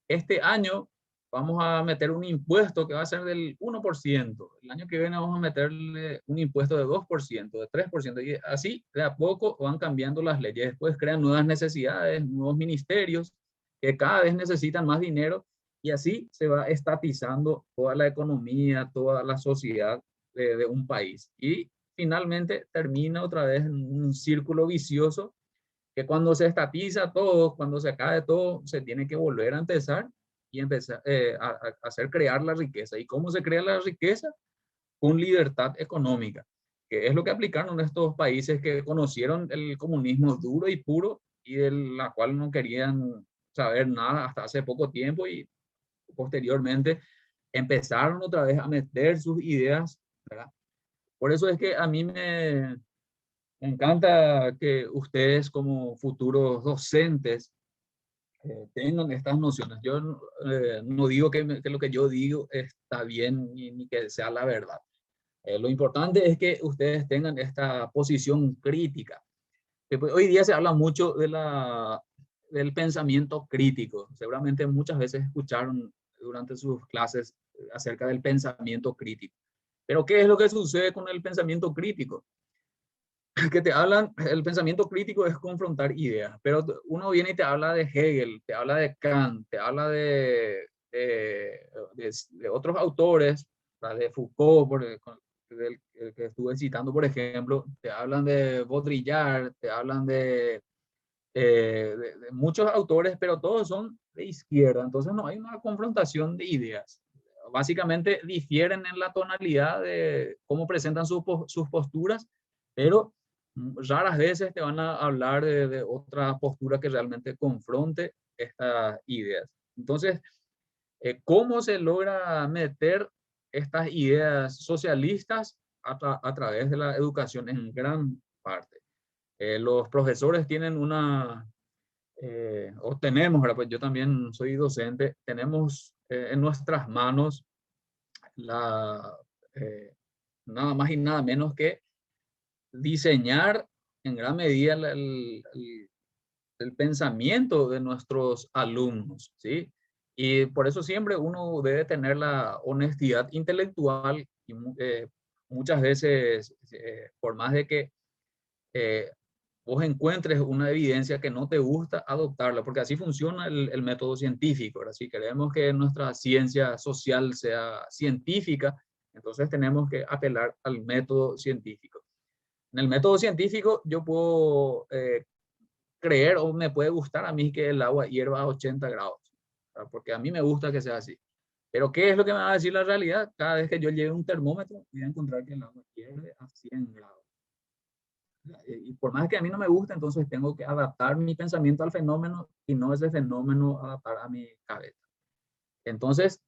este año vamos a meter un impuesto que va a ser del 1%. El año que viene vamos a meterle un impuesto de 2%, de 3%. Y así, de a poco, van cambiando las leyes. Después crean nuevas necesidades, nuevos ministerios que cada vez necesitan más dinero y así se va estatizando toda la economía, toda la sociedad de un país. Y finalmente termina otra vez en un círculo vicioso que cuando se estatiza todo, cuando se cae todo, se tiene que volver a empezar y empezar a hacer crear la riqueza. ¿Y cómo se crea la riqueza? Con libertad económica, que es lo que aplicaron estos países que conocieron el comunismo duro y puro y de la cual no querían saber nada hasta hace poco tiempo y posteriormente empezaron otra vez a meter sus ideas, ¿verdad? Por eso es que a mí me encanta que ustedes como futuros docentes tengan estas nociones. Yo no digo que lo que yo digo está bien ni que sea la verdad. Lo importante es que ustedes tengan esta posición crítica. Que, pues, hoy día se habla mucho del pensamiento crítico. Seguramente muchas veces escucharon durante sus clases acerca del pensamiento crítico. Pero ¿qué es lo que sucede con el pensamiento crítico? Que te hablan, el pensamiento crítico es confrontar ideas, pero uno viene y te habla de Hegel, te habla de Kant, te habla de otros autores, de Foucault, el que estuve citando, por ejemplo, te hablan de Baudrillard, te hablan de muchos autores, pero todos son de izquierda, entonces no hay una confrontación de ideas. Básicamente difieren en la tonalidad de cómo presentan sus posturas, pero raras veces te van a hablar de otra postura que realmente confronte estas ideas. Entonces, ¿cómo se logra meter estas ideas socialistas a través de la educación en gran parte? Los profesores tienen o tenemos, ¿verdad? Pues yo también soy docente, tenemos en nuestras manos la, eh, nada más y nada menos que diseñar en gran medida el pensamiento de nuestros alumnos, ¿sí? Y por eso siempre uno debe tener la honestidad intelectual y muchas veces, por más de que eh, vos encuentres una evidencia que no te gusta, adoptarla, porque así funciona el método científico. ¿Verdad? Si queremos que nuestra ciencia social sea científica, entonces tenemos que apelar al método científico. En el método científico yo puedo creer o me puede gustar a mí que el agua hierva a 80 grados, ¿verdad? Porque a mí me gusta que sea así. Pero ¿qué es lo que me va a decir la realidad? Cada vez que yo lleve un termómetro, voy a encontrar que el agua hierve a 100 grados. Y por más que a mí no me guste, entonces tengo que adaptar mi pensamiento al fenómeno y no ese fenómeno adaptar a mi cabeza. Entonces,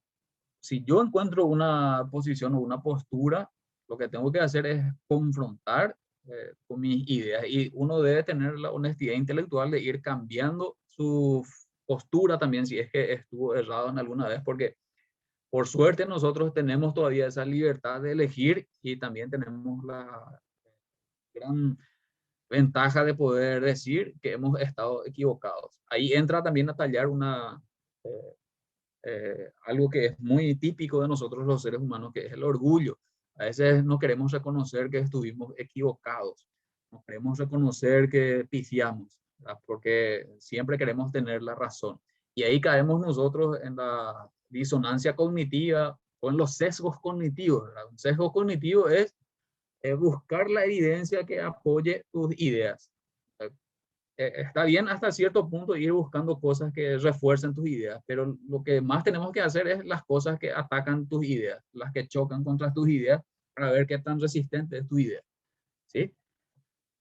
si yo encuentro una posición o una postura, lo que tengo que hacer es confrontar con mis ideas y uno debe tener la honestidad intelectual de ir cambiando su postura también si es que estuvo errado en alguna vez, porque por suerte nosotros tenemos todavía esa libertad de elegir y también tenemos la gran ventaja de poder decir que hemos estado equivocados. Ahí entra también a tallar eh, algo que es muy típico de nosotros los seres humanos, que es el orgullo. A veces no queremos reconocer que estuvimos equivocados, no queremos reconocer que pifiamos, ¿verdad? Porque siempre queremos tener la razón. Y ahí caemos nosotros en la disonancia cognitiva o en los sesgos cognitivos, ¿verdad? Un sesgo cognitivo es buscar la evidencia que apoye tus ideas. Está bien hasta cierto punto ir buscando cosas que refuercen tus ideas, pero lo que más tenemos que hacer es las cosas que atacan tus ideas, las que chocan contra tus ideas, para ver qué tan resistente es tu idea. ¿Sí?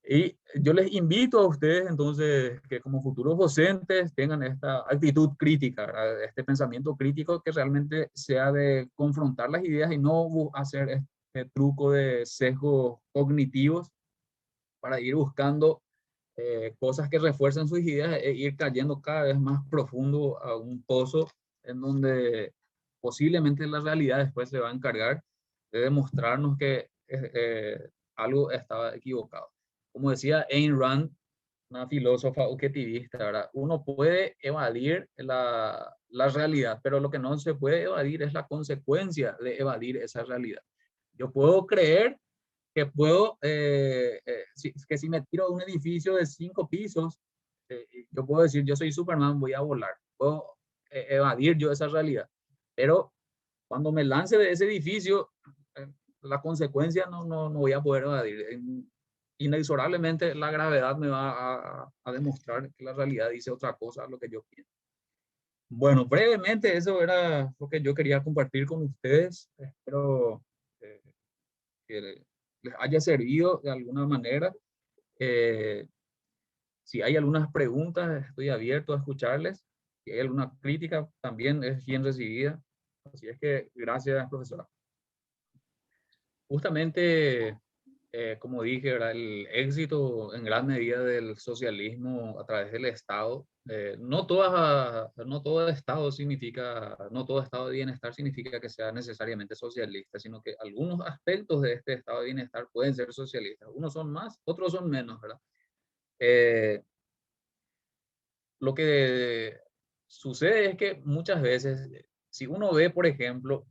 Y yo les invito a ustedes entonces que como futuros docentes tengan esta actitud crítica, ¿verdad? Este pensamiento crítico que realmente sea de confrontar las ideas y no hacer este truco de sesgos cognitivos para ir buscando cosas que refuercen sus ideas e ir cayendo cada vez más profundo a un pozo en donde posiblemente la realidad después se va a encargar de demostrarnos que algo estaba equivocado. Como decía Ayn Rand, una filósofa objetivista, ¿verdad? Uno puede evadir la realidad, pero lo que no se puede evadir es la consecuencia de evadir esa realidad. Yo puedo creer que puedo, que si me tiro de un edificio de 5 pisos, yo puedo decir, yo soy Superman, voy a volar. Puedo evadir yo esa realidad. Pero cuando me lance de ese edificio, la consecuencia no voy a poder evadir. Inexorablemente la gravedad me va a demostrar que la realidad dice otra cosa a lo que yo pienso. Bueno, brevemente eso era lo que yo quería compartir con ustedes. Espero que les haya servido de alguna manera. Eh, si hay algunas preguntas, estoy abierto a escucharles. Si hay alguna crítica, también es bien recibida. Así es que gracias, profesora. Justamente, como dije, ¿verdad? El éxito en gran medida del socialismo a través del Estado, no todo Estado significa, no todo Estado de bienestar significa que sea necesariamente socialista, sino que algunos aspectos de este Estado de bienestar pueden ser socialistas. Unos son más, otros son menos, ¿verdad? Eh, lo que sucede es que muchas veces, si uno ve, por ejemplo,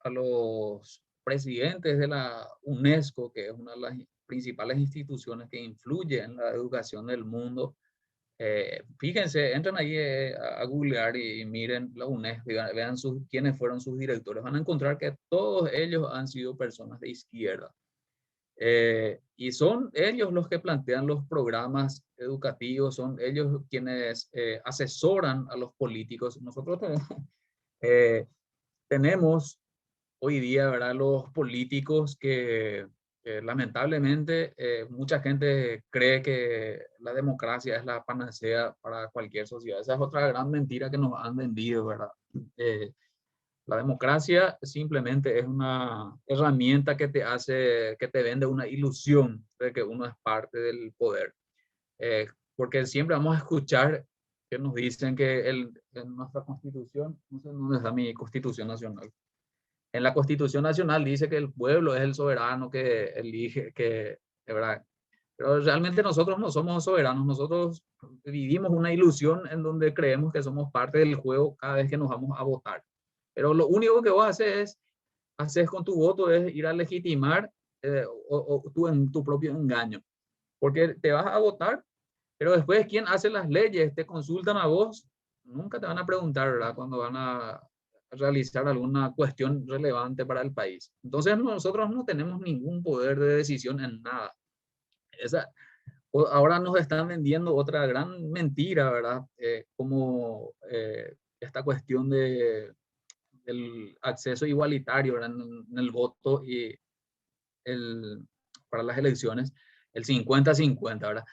a los presidentes de la UNESCO, que es una de las principales instituciones que influye en la educación del mundo, fíjense, entren ahí a googlear y miren la UNESCO y vean quiénes fueron sus directores. Van a encontrar que todos ellos han sido personas de izquierda. Y son ellos los que plantean los programas educativos, son ellos quienes asesoran a los políticos. Nosotros tenemos hoy día, ¿verdad? Los políticos que lamentablemente mucha gente cree que la democracia es la panacea para cualquier sociedad. Esa es otra gran mentira que nos han vendido, ¿verdad? La democracia simplemente es una herramienta que te hace, que te vende una ilusión de que uno es parte del poder. Porque siempre vamos a escuchar que nos dicen que en nuestra constitución, no sé dónde está mi constitución nacional, en la Constitución Nacional dice que el pueblo es el soberano que elige, que, ¿verdad? Pero realmente nosotros no somos soberanos, nosotros vivimos una ilusión en donde creemos que somos parte del juego cada vez que nos vamos a votar. Pero lo único que vos haces con tu voto es ir a legitimar tu propio engaño. Porque te vas a votar, pero después, ¿quién hace las leyes? Te consultan a vos, nunca te van a preguntar, ¿verdad? Cuando van a realizar alguna cuestión relevante para el país. Entonces, nosotros no tenemos ningún poder de decisión en nada. Ahora nos están vendiendo otra gran mentira, ¿verdad? Como esta cuestión del acceso igualitario, ¿verdad? En el voto y para las elecciones, el 50-50, ¿verdad?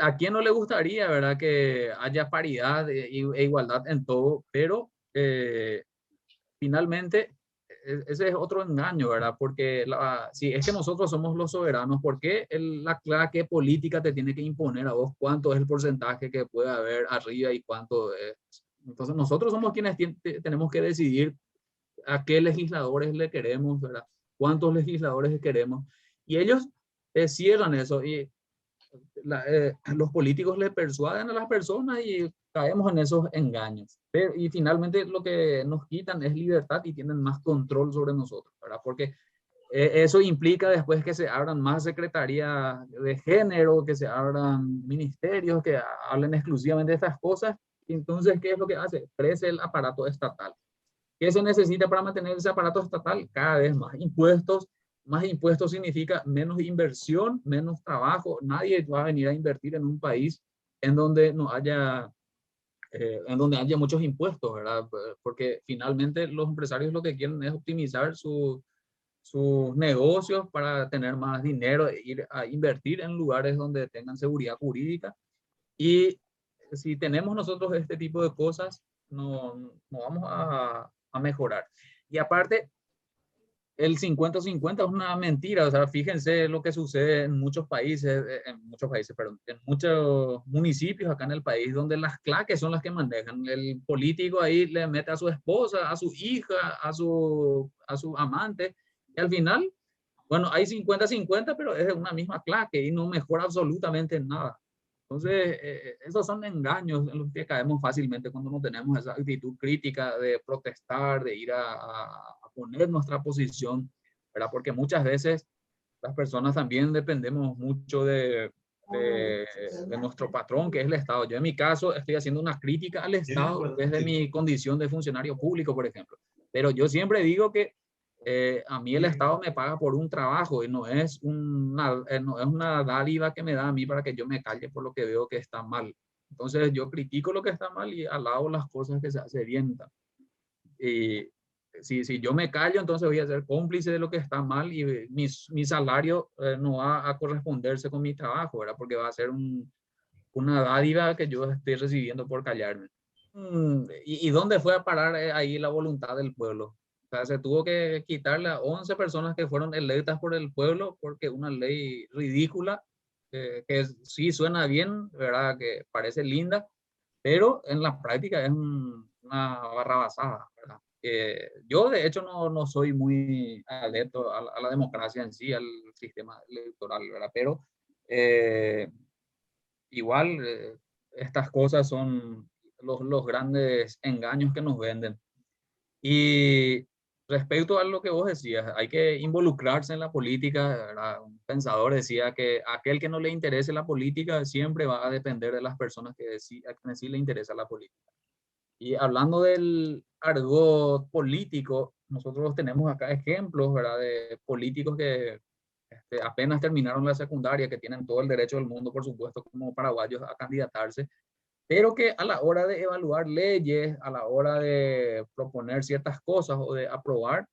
¿A quién no le gustaría, verdad, que haya paridad e igualdad en todo? Pero finalmente, ese es otro engaño, ¿verdad? Porque si es que nosotros somos los soberanos, ¿por qué la clase política te tiene que imponer a vos cuánto es el porcentaje que puede haber arriba y cuánto es? Entonces, nosotros somos quienes tenemos que decidir a qué legisladores le queremos, ¿verdad? ¿Cuántos legisladores queremos? Y ellos cierran eso y los políticos le persuaden a las personas y caemos en esos engaños. Y finalmente lo que nos quitan es libertad y tienen más control sobre nosotros, ¿verdad? Porque eso implica después que se abran más secretarías de género, que se abran ministerios que hablen exclusivamente de estas cosas. Entonces, ¿qué es lo que hace? Crece el aparato estatal. ¿Qué se necesita para mantener ese aparato estatal? Cada vez más impuestos. Más impuestos significa menos inversión, menos trabajo. Nadie va a venir a invertir en un país en donde no haya, en donde haya muchos impuestos, ¿verdad? Porque finalmente los empresarios lo que quieren es optimizar sus negocios para tener más dinero, ir a invertir en lugares donde tengan seguridad jurídica. Y si tenemos nosotros este tipo de cosas, no vamos a mejorar. Y aparte, el 50-50 es una mentira. O sea, fíjense lo que sucede en muchos países, perdón, en muchos municipios acá en el país, donde las claques son las que manejan. El político ahí le mete a su esposa, a su hija, a su amante, y al final, bueno, hay 50-50, pero es una misma claque y no mejora absolutamente nada. Entonces, esos son engaños en los que caemos fácilmente cuando no tenemos esa actitud crítica de protestar, de ir a poner nuestra posición, ¿verdad? Porque muchas veces las personas también dependemos mucho de nuestro patrón, que es el Estado. Yo en mi caso estoy haciendo una crítica al Estado desde mi condición de funcionario público, por ejemplo. Pero yo siempre digo que a mí el Estado me paga por un trabajo y no es una dádiva que me da a mí para que yo me calle por lo que veo que está mal. Entonces yo critico lo que está mal y alabo las cosas que se hace bien. Y si yo me callo, entonces voy a ser cómplice de lo que está mal y mi salario no va a corresponderse con mi trabajo, ¿verdad? Porque va a ser una dádiva que yo estoy recibiendo por callarme. ¿Y dónde fue a parar ahí la voluntad del pueblo? O sea, se tuvo que quitarle a 11 personas que fueron electas por el pueblo porque una ley ridícula, que sí suena bien, ¿verdad? Que parece linda, pero en la práctica es una barrabasada, ¿verdad? Yo de hecho no soy muy adepto a la democracia en sí, al sistema electoral, ¿verdad? Pero eh, igual estas cosas son los grandes engaños que nos venden. Y respecto a lo que vos decías, hay que involucrarse en la política, ¿verdad? Un pensador decía que aquel que no le interese la política siempre va a depender de las personas a quienes sí le interesa la política. Y hablando del argot político, nosotros tenemos acá ejemplos, ¿verdad? De políticos que apenas terminaron la secundaria, que tienen todo el derecho del mundo, por supuesto, como paraguayos a candidatarse, pero que a la hora de evaluar leyes, a la hora de proponer ciertas cosas o de aprobar,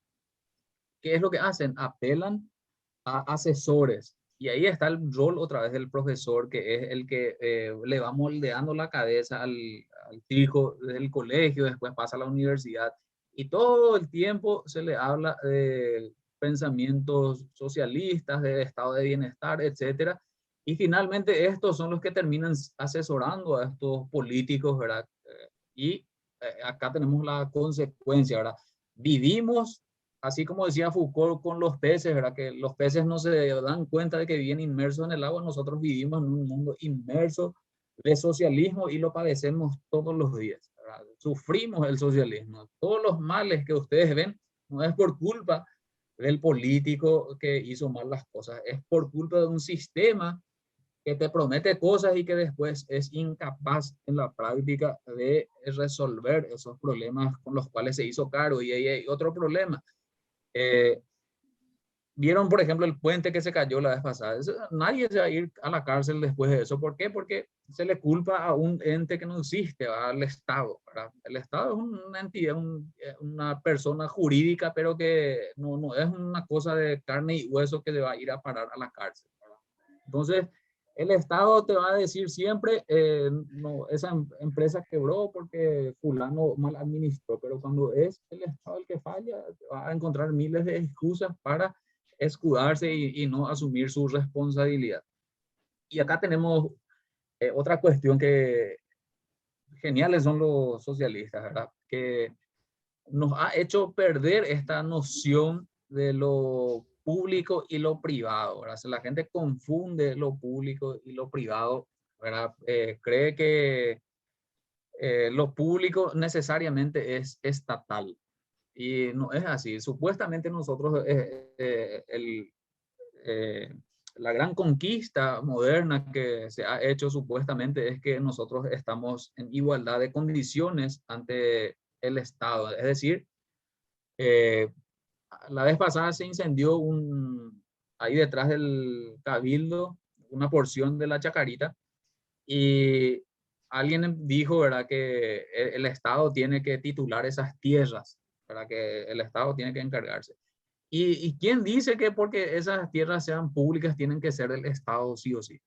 ¿qué es lo que hacen? Apelan a asesores. Y ahí está el rol otra vez del profesor, que es el que le va moldeando la cabeza al hijo desde el colegio, después pasa a la universidad. Y todo el tiempo se le habla de pensamientos socialistas, de estado de bienestar, etcétera. Y finalmente estos son los que terminan asesorando a estos políticos, ¿verdad? Y acá tenemos la consecuencia, ¿verdad? Vivimos así como decía Foucault con los peces, ¿verdad? Que los peces no se dan cuenta de que viven inmersos en el agua, nosotros vivimos en un mundo inmerso de socialismo y lo padecemos todos los días, ¿verdad? Sufrimos el socialismo. Todos los males que ustedes ven no es por culpa del político que hizo mal las cosas, es por culpa de un sistema que te promete cosas y que después es incapaz en la práctica de resolver esos problemas con los cuales se hizo caro. Y ahí hay otro problema. Eh, Vieron, por ejemplo, el puente que se cayó la vez pasada. Nadie se va a ir a la cárcel después de eso. ¿Por qué? Porque se le culpa a un ente que no existe, al Estado, ¿verdad? El Estado es una entidad, una persona jurídica, pero que no es una cosa de carne y hueso que le va a ir a parar a la cárcel, ¿verdad? Entonces, el Estado te va a decir siempre, no, esa empresa quebró porque fulano mal administró, pero cuando es el Estado el que falla, va a encontrar miles de excusas para escudarse y no asumir su responsabilidad. Y acá tenemos otra cuestión que geniales son los socialistas, ¿verdad? Que nos ha hecho perder esta noción de lo público y lo privado, ¿verdad? O sea, la gente confunde lo público y lo privado, ¿verdad? Cree que lo público necesariamente es estatal y no es así. Supuestamente nosotros, eh, la gran conquista moderna que se ha hecho supuestamente es que nosotros estamos en igualdad de condiciones ante el Estado. Es decir, eh, la vez pasada se incendió ahí detrás del Cabildo, una porción de la Chacarita, y alguien dijo, ¿verdad?, que el Estado tiene que titular esas tierras, ¿verdad?, que el Estado tiene que encargarse. ¿Y quién dice que porque esas tierras sean públicas tienen que ser del Estado sí o sí?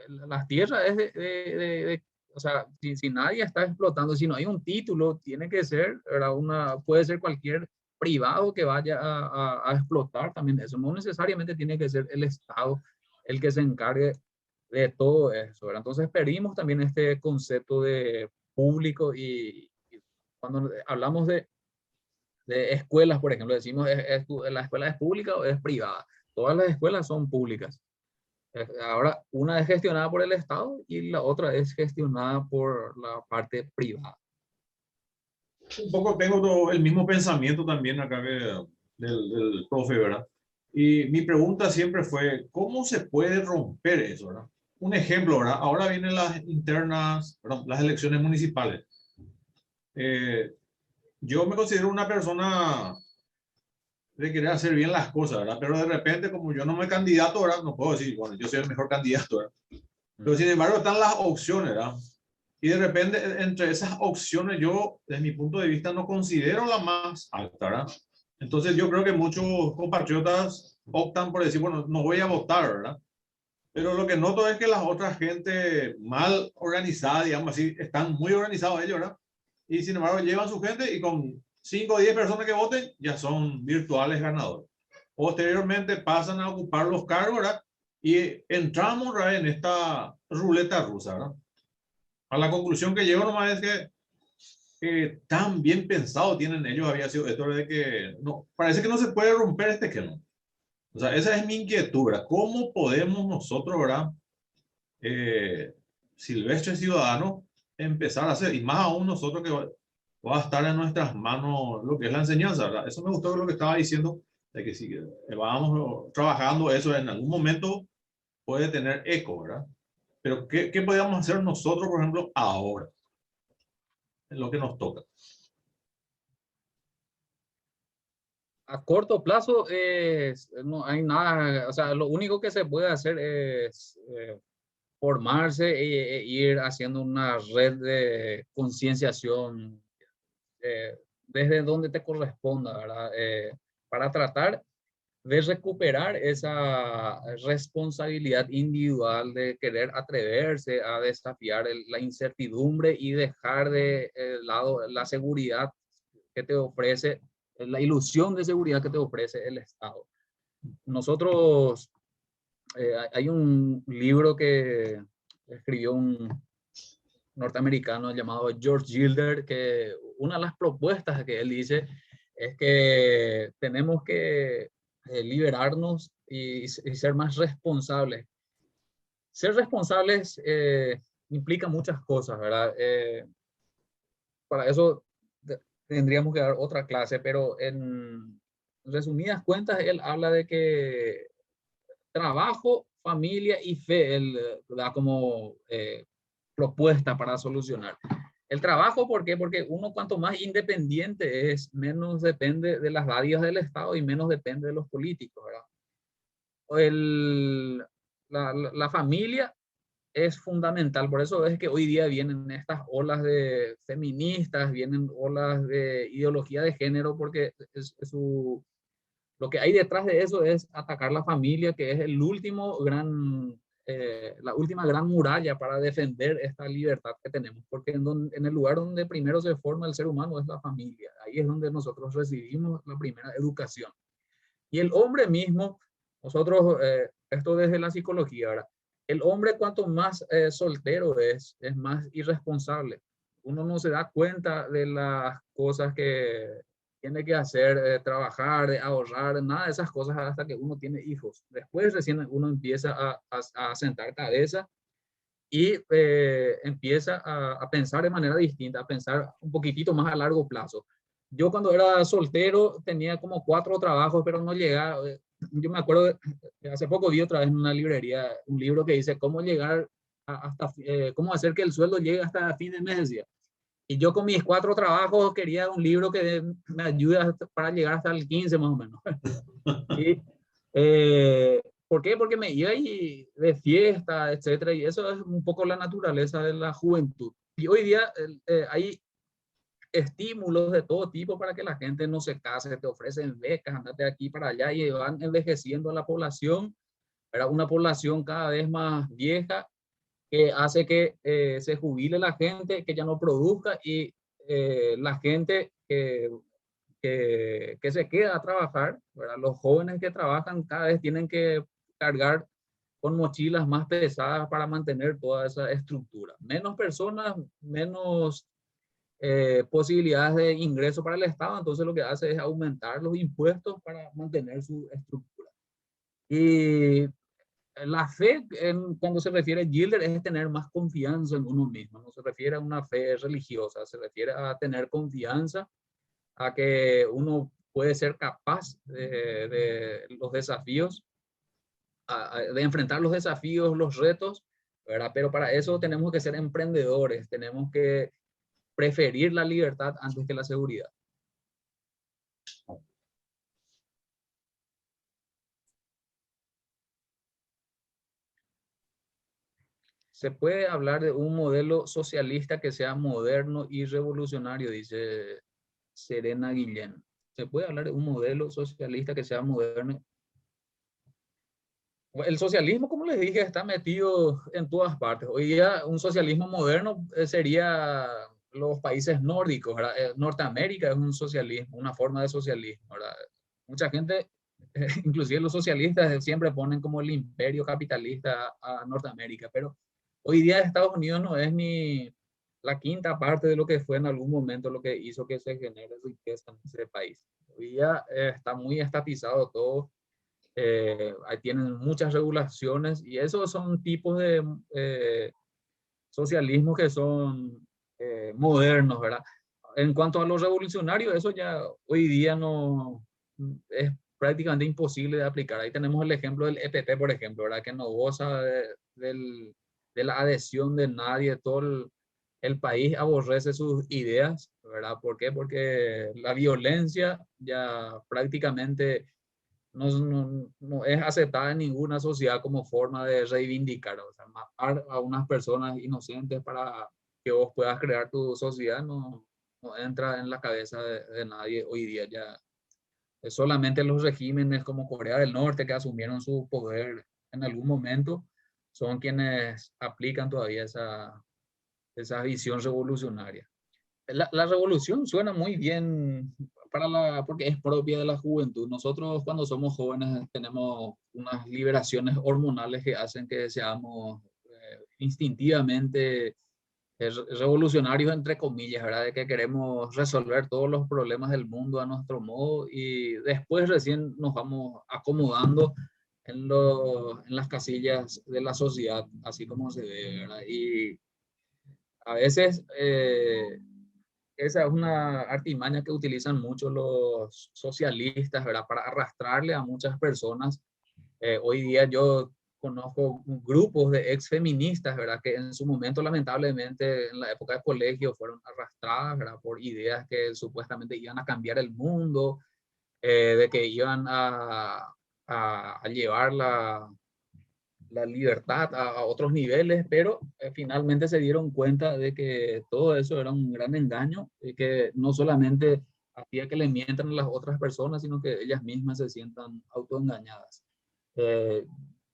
Las tierras es o sea, si nadie está explotando, si no hay un título, tiene que ser, ¿verdad? Puede ser cualquier privado que vaya a explotar también eso. No necesariamente tiene que ser el Estado el que se encargue de todo eso, ¿verdad? Entonces pedimos también este concepto de público y cuando hablamos de escuelas, por ejemplo, decimos, ¿la escuela es pública o es privada? Todas las escuelas son públicas. Ahora, una es gestionada por el Estado y la otra es gestionada por la parte privada. Un poco tengo el mismo pensamiento también acá que del profe, ¿verdad? Y mi pregunta siempre fue, ¿cómo se puede romper eso, ¿verdad? Un ejemplo, ¿verdad? Ahora vienen las internas, perdón, las elecciones municipales. Eh, yo me considero una persona de querer hacer bien las cosas, ¿verdad? Pero de repente, como yo no me candidato, ¿verdad? No puedo decir, bueno, yo soy el mejor candidato, ¿verdad? Pero sin embargo están las opciones, ¿verdad? Y de repente, entre esas opciones, yo, desde mi punto de vista, no considero la más alta, ¿verdad? Entonces, yo creo que muchos compatriotas optan por decir, bueno, no voy a votar, ¿verdad? Pero lo que noto es que las otras gente mal organizada, digamos así, están muy organizados ellos, ¿verdad? Y sin embargo, llevan su gente y con 5 o 10 personas que voten, ya son virtuales ganadores. Posteriormente pasan a ocupar los cargos, ¿verdad? Y entramos, ¿verdad?, en esta ruleta rusa, ¿verdad? A la conclusión que llego nomás es que tan bien pensado tienen ellos había sido esto de que no, parece que no se puede romper este esquema. O sea, esa es mi inquietud, ¿verdad? ¿Cómo podemos nosotros, ¿verdad? Silvestres ciudadanos, empezar a hacer, y más aún nosotros que va a estar en nuestras manos lo que es la enseñanza, ¿verdad? Eso me gustó lo que estaba diciendo, de que si vamos trabajando eso en algún momento puede tener eco, ¿verdad? Pero ¿qué podemos hacer nosotros, por ejemplo, ahora? En lo que nos toca. A corto plazo no hay nada, o sea, lo único que se puede hacer es formarse e ir haciendo una red de concienciación desde donde te corresponda, ¿verdad? Para tratar de recuperar esa responsabilidad individual de querer atreverse a desafiar la incertidumbre y dejar de lado la seguridad que te ofrece, la ilusión de seguridad que te ofrece el Estado. Nosotros, hay un libro que escribió un norteamericano llamado George Gilder, que una de las propuestas que él dice es que tenemos que liberarnos y ser más responsables. Ser responsables implica muchas cosas, ¿verdad? Para eso tendríamos que dar otra clase, pero en resumidas cuentas, él habla de que trabajo, familia y fe, él da como propuesta para solucionar. El trabajo, ¿por qué? Porque uno cuanto más independiente es, menos depende de las dádivas del Estado y menos depende de los políticos, ¿verdad? La familia es fundamental, por eso es que hoy día vienen estas olas de feministas, vienen olas de ideología de género, porque lo que hay detrás de eso es atacar la familia, que es el último la última gran muralla para defender esta libertad que tenemos, porque en el lugar donde primero se forma el ser humano es la familia, ahí es donde nosotros recibimos la primera educación. Y el hombre mismo, nosotros, esto desde la psicología, ¿verdad? El hombre cuanto más soltero es más irresponsable. Uno no se da cuenta de las cosas que tiene que hacer, trabajar, ahorrar, nada de esas cosas hasta que uno tiene hijos. Después recién uno empieza a sentar cabeza y empieza a pensar de manera distinta, a pensar un poquitito más a largo plazo. Yo cuando era soltero tenía como 4 trabajos, pero no llegaba. Yo me acuerdo, hace poco vi otra vez en una librería un libro que dice cómo llegar cómo hacer que el sueldo llegue hasta fin de mes, decía. Y yo con mis 4 trabajos quería un libro que me ayude para llegar hasta el 15 más o menos. Y, ¿por qué? Porque me iba y de fiesta, etcétera, y eso es un poco la naturaleza de la juventud. Y hoy día hay estímulos de todo tipo para que la gente no se case, te ofrecen becas, andate de aquí para allá y van envejeciendo a la población, era una población cada vez más vieja que hace que se jubile la gente, que ya no produzca y la gente que se queda a trabajar, ¿verdad? Los jóvenes que trabajan cada vez tienen que cargar con mochilas más pesadas para mantener toda esa estructura. Menos personas, menos posibilidades de ingreso para el Estado, entonces lo que hace es aumentar los impuestos para mantener su estructura. Y la fe, cuando se refiere a Gilder, es tener más confianza en uno mismo, no se refiere a una fe religiosa, se refiere a tener confianza, a que uno puede ser capaz de los desafíos, de enfrentar los desafíos, los retos, ¿verdad? Pero para eso tenemos que ser emprendedores, tenemos que preferir la libertad antes que la seguridad. Se puede hablar de un modelo socialista que sea moderno y revolucionario, dice Serena Guillén. Se puede hablar de un modelo socialista que sea moderno. El socialismo, como les dije, está metido en todas partes. Hoy día un socialismo moderno sería los países nórdicos, ¿verdad? Norteamérica es un socialismo, una forma de socialismo, ¿verdad? Mucha gente, inclusive los socialistas, siempre ponen como el imperio capitalista a Norteamérica, pero hoy día Estados Unidos no es ni la quinta parte de lo que fue en algún momento lo que hizo que se genere riqueza en ese país. Hoy día está muy estatizado todo, ahí tienen muchas regulaciones y esos son tipos de socialismo que son modernos, ¿verdad? En cuanto a lo revolucionario, eso ya hoy día no es prácticamente imposible de aplicar. Ahí tenemos el ejemplo del EPP, por ejemplo, ¿verdad? Que no goza de la adhesión de nadie, todo el país aborrece sus ideas, ¿verdad? ¿Por qué? Porque la violencia ya prácticamente no es aceptada en ninguna sociedad como forma de reivindicar. O sea, matar a unas personas inocentes para que vos puedas crear tu sociedad no entra en la cabeza de nadie hoy día. Ya es solamente los regímenes como Corea del Norte, que asumieron su poder en algún momento, son quienes aplican todavía esa visión revolucionaria. La revolución suena muy bien porque es propia de la juventud. Nosotros cuando somos jóvenes tenemos unas liberaciones hormonales que hacen que seamos instintivamente revolucionarios, entre comillas, ¿verdad? De que queremos resolver todos los problemas del mundo a nuestro modo y después recién nos vamos acomodando en las casillas de la sociedad, así como se ve, ¿verdad? Y a veces esa es una artimaña que utilizan mucho los socialistas, ¿verdad? Para arrastrarle a muchas personas. Hoy día yo conozco grupos de ex feministas, ¿verdad? Que en su momento, lamentablemente, en la época de colegio, fueron arrastradas, ¿verdad? Por ideas que supuestamente iban a cambiar el mundo, de que iban a llevar la libertad a otros niveles, pero finalmente se dieron cuenta de que todo eso era un gran engaño, y que no solamente hacía que le mientan a las otras personas, sino que ellas mismas se sientan autoengañadas. Eh,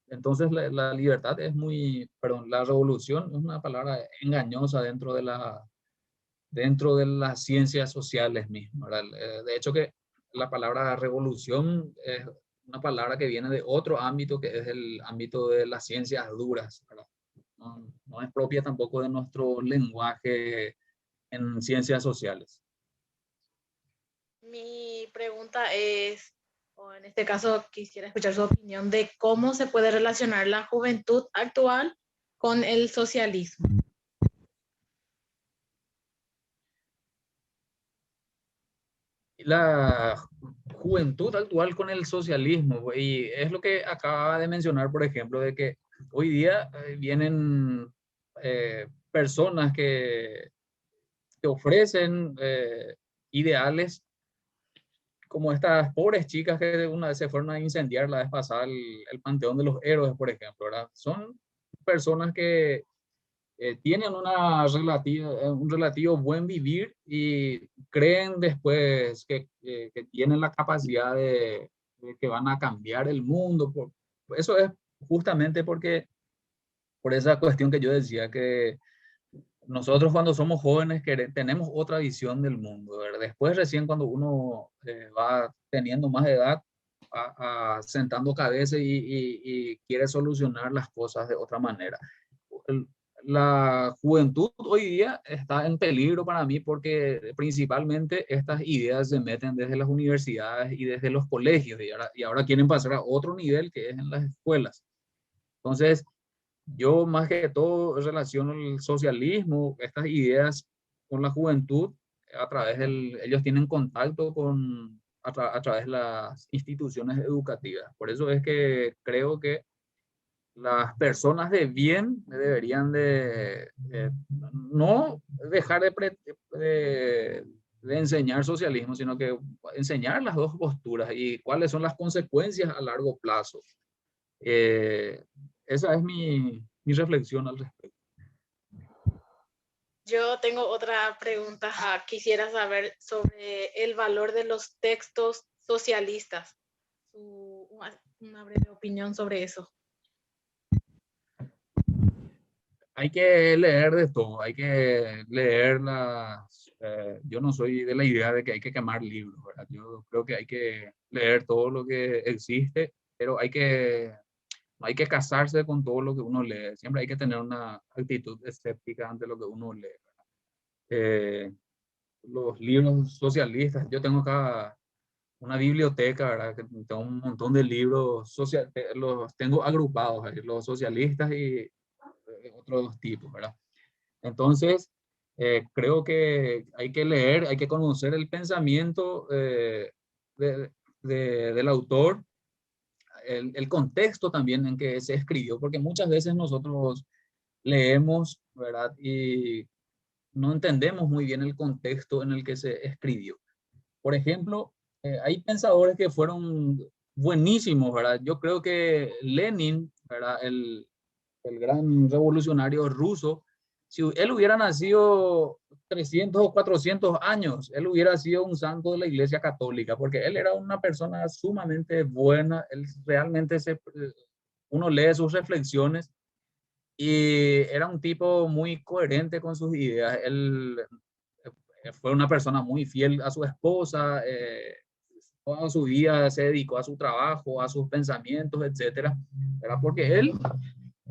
entonces la libertad es perdón, la revolución es una palabra engañosa dentro de las ciencias sociales mismas, ¿verdad? De hecho que la palabra revolución es una palabra que viene de otro ámbito, que es el ámbito de las ciencias duras, ¿verdad? No es propia tampoco de nuestro lenguaje en ciencias sociales. Mi pregunta es, o en este caso quisiera escuchar su opinión de cómo se puede relacionar la juventud actual con el socialismo. La juventud actual con el socialismo, y es lo que acaba de mencionar, por ejemplo, de que hoy día vienen personas que ofrecen ideales como estas pobres chicas que una vez se fueron a incendiar la vez pasada el Panteón de los Héroes, por ejemplo, ¿verdad? Son personas que tienen un relativo buen vivir y creen después que tienen la capacidad de que van a cambiar el mundo. Eso es justamente por esa cuestión que yo decía, que nosotros cuando somos jóvenes tenemos otra visión del mundo, ¿verdad? Después recién cuando uno va teniendo más edad, sentando cabeza y quiere solucionar las cosas de otra manera. La juventud hoy día está en peligro para mí porque principalmente estas ideas se meten desde las universidades y desde los colegios y ahora quieren pasar a otro nivel que es en las escuelas. Entonces, yo más que todo relaciono el socialismo, estas ideas con la juventud a través ellos tienen contacto a través de las instituciones educativas. Por eso es que creo que las personas de bien deberían no dejar de enseñar socialismo, sino que enseñar las dos posturas y cuáles son las consecuencias a largo plazo. Eh, Esa es mi reflexión al respecto. Yo tengo otra pregunta. Quisiera saber sobre el valor de los textos socialistas. Una breve opinión sobre eso. Hay que leer de todo, hay que leer yo no soy de la idea de que hay que quemar libros, ¿verdad? Yo creo que hay que leer todo lo que existe, pero no hay que casarse con todo lo que uno lee. Siempre hay que tener una actitud escéptica ante lo que uno lee, ¿verdad? Los libros socialistas, yo tengo acá una biblioteca, ¿verdad? Que tengo un montón de libros los tengo agrupados, los socialistas y otros tipos, ¿verdad? Entonces, creo que hay que leer, hay que conocer el pensamiento de, del autor, el contexto también en que se escribió, porque muchas veces nosotros leemos, ¿verdad? Y no entendemos muy bien el contexto en el que se escribió. Por ejemplo, hay pensadores que fueron buenísimos, ¿verdad? Yo creo que Lenin, ¿verdad? El gran revolucionario ruso, si él hubiera nacido 300 o 400 años, él hubiera sido un santo de la Iglesia Católica, porque él era una persona sumamente buena, él realmente uno lee sus reflexiones y era un tipo muy coherente con sus ideas. Él fue una persona muy fiel a su esposa, toda su vida se dedicó a su trabajo, a sus pensamientos, etcétera, ¿verdad? Porque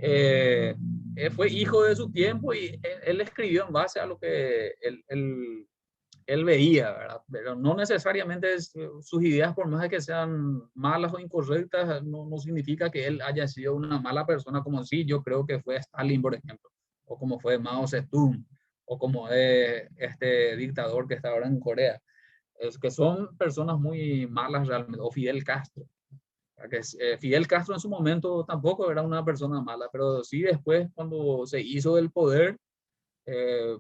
eh, él fue hijo de su tiempo y él escribió en base a lo que él veía, ¿verdad? Pero no necesariamente sus ideas, por más de que sean malas o incorrectas, no significa que él haya sido una mala persona, como sí, yo creo que fue Stalin, por ejemplo, o como fue Mao Zedong, o como es este dictador que está ahora en Corea. Es que son personas muy malas realmente, o Fidel Castro. Que Fidel Castro en su momento tampoco era una persona mala, pero sí después cuando se hizo del poder, eh,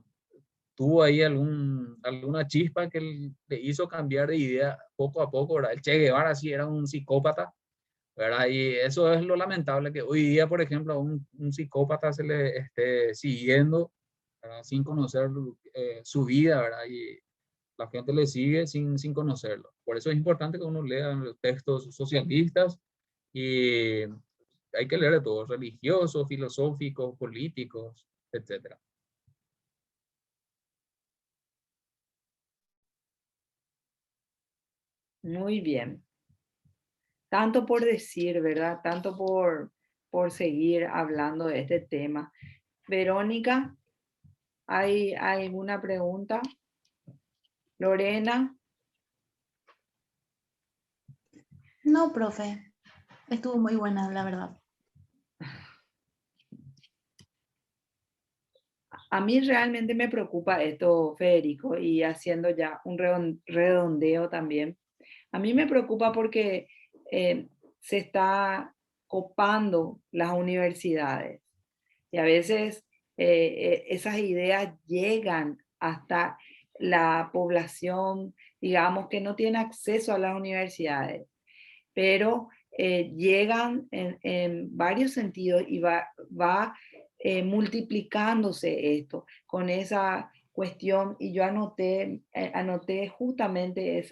tuvo ahí alguna chispa que le hizo cambiar de idea poco a poco, ¿verdad? El Che Guevara sí era un psicópata, ¿verdad? Y eso es lo lamentable, que hoy día, por ejemplo, a un psicópata se le esté siguiendo, ¿verdad? Sin conocer su vida, ¿verdad? Y la gente le sigue sin conocerlo. Por eso es importante que uno lea los textos socialistas y hay que leer de todo, religiosos, filosóficos, políticos, etcétera. Muy bien. Tanto por decir, ¿verdad? Tanto por seguir hablando de este tema. Verónica, ¿hay alguna pregunta? Lorena. No, profe. Estuvo muy buena, la verdad. A mí realmente me preocupa esto, Federico, y haciendo ya un redondeo también. A mí me preocupa porque se está copando las universidades y a veces esas ideas llegan hasta la población, digamos, que no tiene acceso a las universidades, pero llegan en varios sentidos y va multiplicándose esto con esa cuestión y yo anoté justamente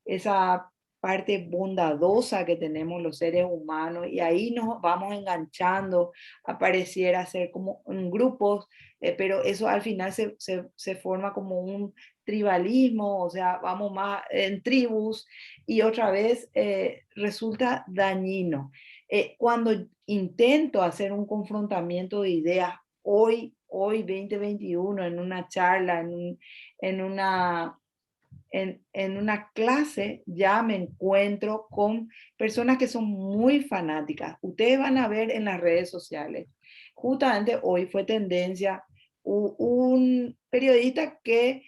esa parte bondadosa que tenemos los seres humanos y ahí nos vamos enganchando, pareciera ser como en grupos, pero eso al final se forma como un tribalismo, o sea, vamos más en tribus y otra vez resulta dañino. Cuando intento hacer un confrontamiento de ideas hoy 2021, en una charla, en una en una clase ya me encuentro con personas que son muy fanáticas. Ustedes van a ver en las redes sociales. Justamente hoy fue tendencia un periodista que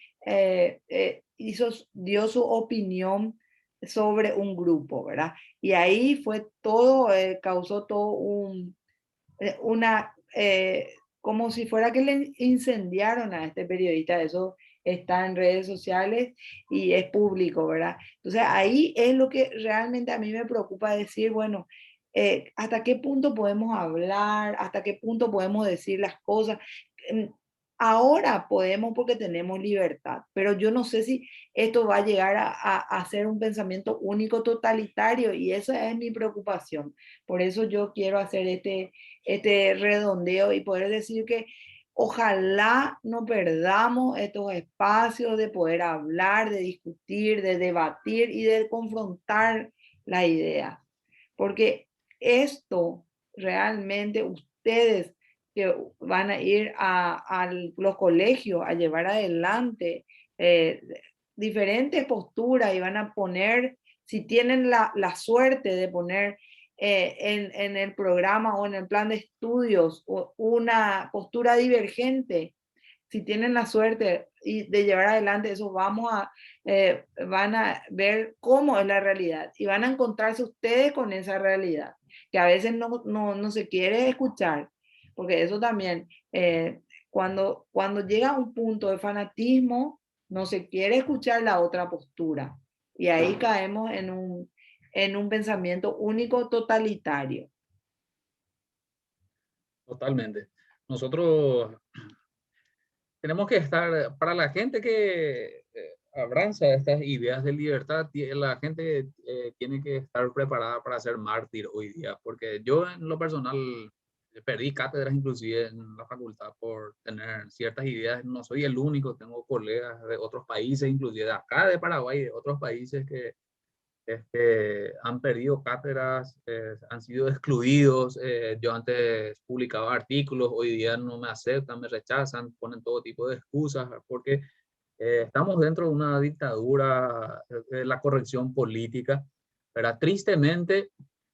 dio su opinión sobre un grupo, ¿verdad? Y ahí fue todo, causó todo una, como si fuera que le incendiaron a este periodista. Eso está en redes sociales y es público, ¿verdad? Entonces ahí es lo que realmente a mí me preocupa decir, bueno, ¿hasta qué punto podemos hablar? ¿Hasta qué punto podemos decir las cosas? Ahora podemos porque tenemos libertad, pero yo no sé si esto va a llegar a ser un pensamiento único totalitario y esa es mi preocupación. Por eso yo quiero hacer este redondeo y poder decir que ojalá no perdamos estos espacios de poder hablar, de discutir, de debatir y de confrontar la idea. Porque esto realmente ustedes que van a ir a los colegios a llevar adelante eh, diferentes posturas y van a poner, si tienen la suerte de poner en el programa o en el plan de estudios una postura divergente, si tienen la suerte de llevar adelante eso, van a ver cómo es la realidad y van a encontrarse ustedes con esa realidad, que a veces no se quiere escuchar, porque eso también, cuando llega a un punto de fanatismo, no se quiere escuchar la otra postura y ahí caemos en un pensamiento único totalitario. Totalmente. Nosotros tenemos que estar, para la gente que abraza estas ideas de libertad, la gente tiene que estar preparada para ser mártir hoy día, porque yo en lo personal perdí cátedras inclusive en la facultad por tener ciertas ideas. No soy el único, tengo colegas de otros países, inclusive de acá de Paraguay, de otros países que han perdido cátedras, han sido excluidos. Yo antes publicaba artículos, hoy día no me aceptan, me rechazan, ponen todo tipo de excusas, porque estamos dentro de una dictadura de la corrección política. Pero tristemente,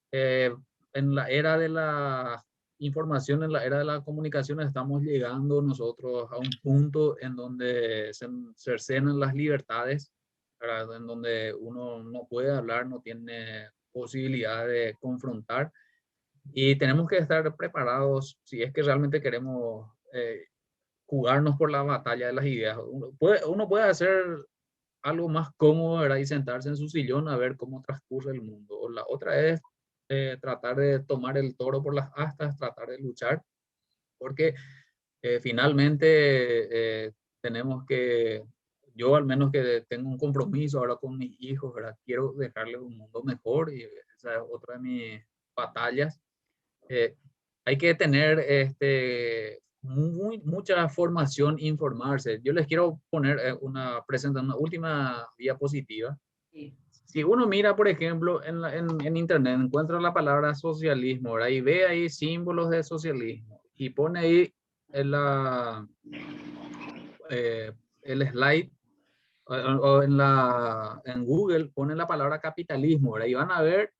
eh, en la era de la información, en la era de la comunicación, estamos llegando nosotros a un punto en donde se cercenan las libertades, ¿verdad? En donde uno no puede hablar, no tiene posibilidad de confrontar y tenemos que estar preparados si es que realmente queremos jugarnos por la batalla de las ideas. Uno puede hacer algo más cómodo, ¿verdad? Y sentarse en su sillón a ver cómo transcurre el mundo. O la otra es tratar de tomar el toro por las astas, tratar de luchar, porque finalmente tenemos que, yo al menos que tengo un compromiso ahora con mis hijos, ¿verdad? Quiero dejarles un mundo mejor y esa es otra de mis batallas. Eh, Hay que tener mucha formación, informarse. Yo les quiero poner una última diapositiva. Sí. Si uno mira, por ejemplo, en internet, encuentra la palabra socialismo, ¿verdad? Y ve ahí símbolos de socialismo y pone ahí en el slide o en Google, pone la palabra capitalismo, ¿verdad? Y van a ver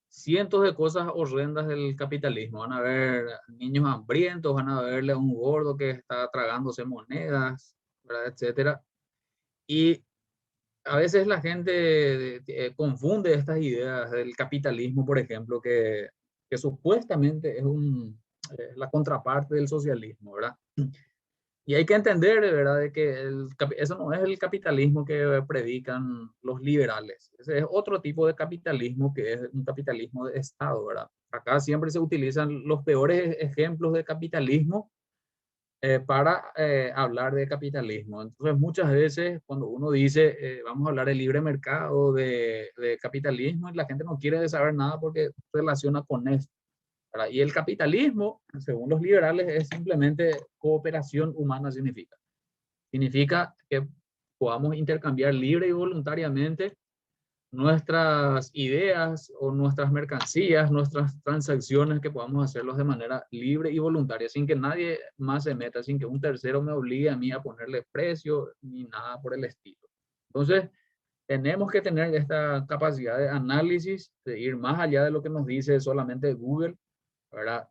cientos de cosas horrendas del capitalismo. Van a ver niños hambrientos, van a verle a un gordo que está tragándose monedas, ¿verdad? Etcétera. Y a veces la gente confunde estas ideas del capitalismo, por ejemplo, que supuestamente es la contraparte del socialismo, ¿verdad? Y hay que entender, de verdad, de que eso no es el capitalismo que predican los liberales. Ese es otro tipo de capitalismo que es un capitalismo de Estado, ¿verdad? Acá siempre se utilizan los peores ejemplos de capitalismo para hablar de capitalismo. Entonces, muchas veces cuando uno dice, vamos a hablar de libre mercado, de capitalismo, la gente no quiere saber nada porque relaciona con esto, ¿verdad? Y el capitalismo, según los liberales, es simplemente cooperación humana, significa. Significa que podamos intercambiar libre y voluntariamente nuestras ideas o nuestras mercancías, nuestras transacciones que podamos hacerlos de manera libre y voluntaria, sin que nadie más se meta, sin que un tercero me obligue a mí a ponerle precio ni nada por el estilo. Entonces, tenemos que tener esta capacidad de análisis, de ir más allá de lo que nos dice solamente Google, ¿verdad?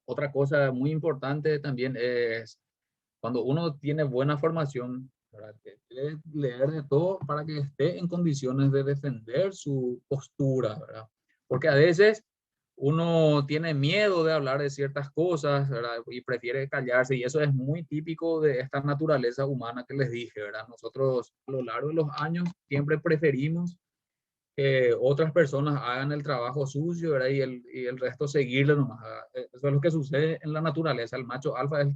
Otra cosa muy importante también es cuando uno tiene buena formación, ¿verdad? Que debe leer de todo para que esté en condiciones de defender su postura, ¿verdad? Porque a veces uno tiene miedo de hablar de ciertas cosas, ¿verdad? Y prefiere callarse, y eso es muy típico de esta naturaleza humana que les dije, ¿verdad? Nosotros a lo largo de los años siempre preferimos que otras personas hagan el trabajo sucio, ¿verdad? Y el resto seguirle nomás. Eso es lo que sucede en la naturaleza. El macho alfa es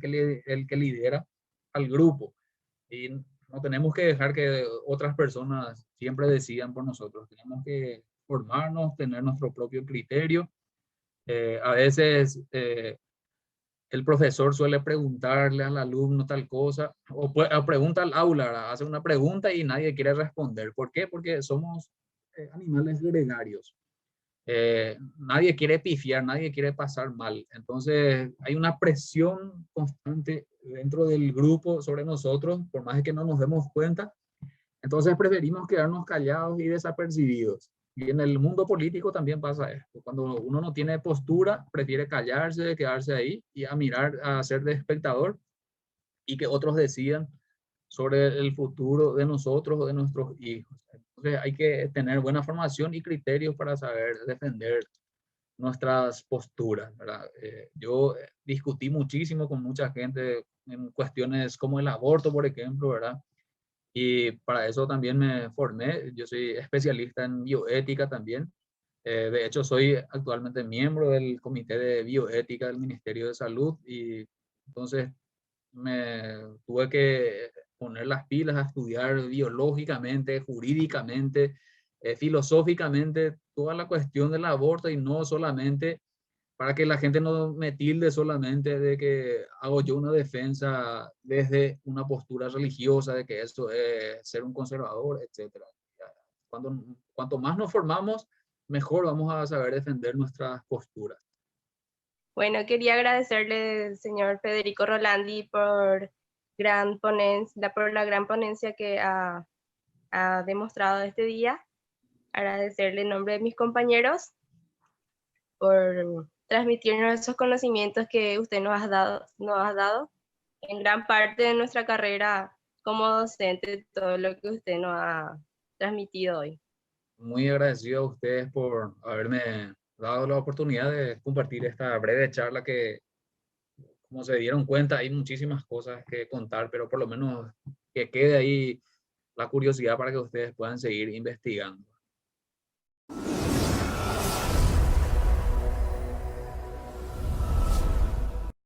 el que lidera al grupo. Y no tenemos que dejar que otras personas siempre decidan por nosotros. Tenemos que formarnos, tener nuestro propio criterio. A veces el profesor suele preguntarle al alumno tal cosa, o pregunta al aula, ¿verdad? Hace una pregunta y nadie quiere responder. ¿Por qué? Porque somos animales gregarios. Nadie quiere pifiar, nadie quiere pasar mal. Entonces hay una presión constante dentro del grupo sobre nosotros, por más de que no nos demos cuenta. Entonces preferimos quedarnos callados y desapercibidos. Y en el mundo político también pasa esto. Cuando uno no tiene postura, prefiere callarse, quedarse ahí y a mirar, a ser de espectador y que otros decidan sobre el futuro de nosotros o de nuestros hijos. Entonces hay que tener buena formación y criterios para saber defender nuestras posturas, ¿verdad? Yo discutí muchísimo con mucha gente en cuestiones como el aborto, por ejemplo, ¿verdad? Y para eso también me formé. Yo soy especialista en bioética también. De hecho, soy actualmente miembro del Comité de Bioética del Ministerio de Salud y entonces me tuve que poner las pilas a estudiar biológicamente, jurídicamente, filosóficamente toda la cuestión del aborto y no solamente para que la gente no me tilde solamente de que hago yo una defensa desde una postura religiosa, de que eso es ser un conservador, etcétera. Cuanto más nos formamos, mejor vamos a saber defender nuestras posturas. Bueno, quería agradecerle, señor Federico Rolandi, por por la gran ponencia que ha demostrado este día. Agradecerle en nombre de mis compañeros por transmitirnos esos conocimientos que usted nos ha dado en gran parte de nuestra carrera como docente, todo lo que usted nos ha transmitido hoy. Muy agradecido a ustedes por haberme dado la oportunidad de compartir esta breve charla que, como se dieron cuenta, hay muchísimas cosas que contar, pero por lo menos que quede ahí la curiosidad para que ustedes puedan seguir investigando.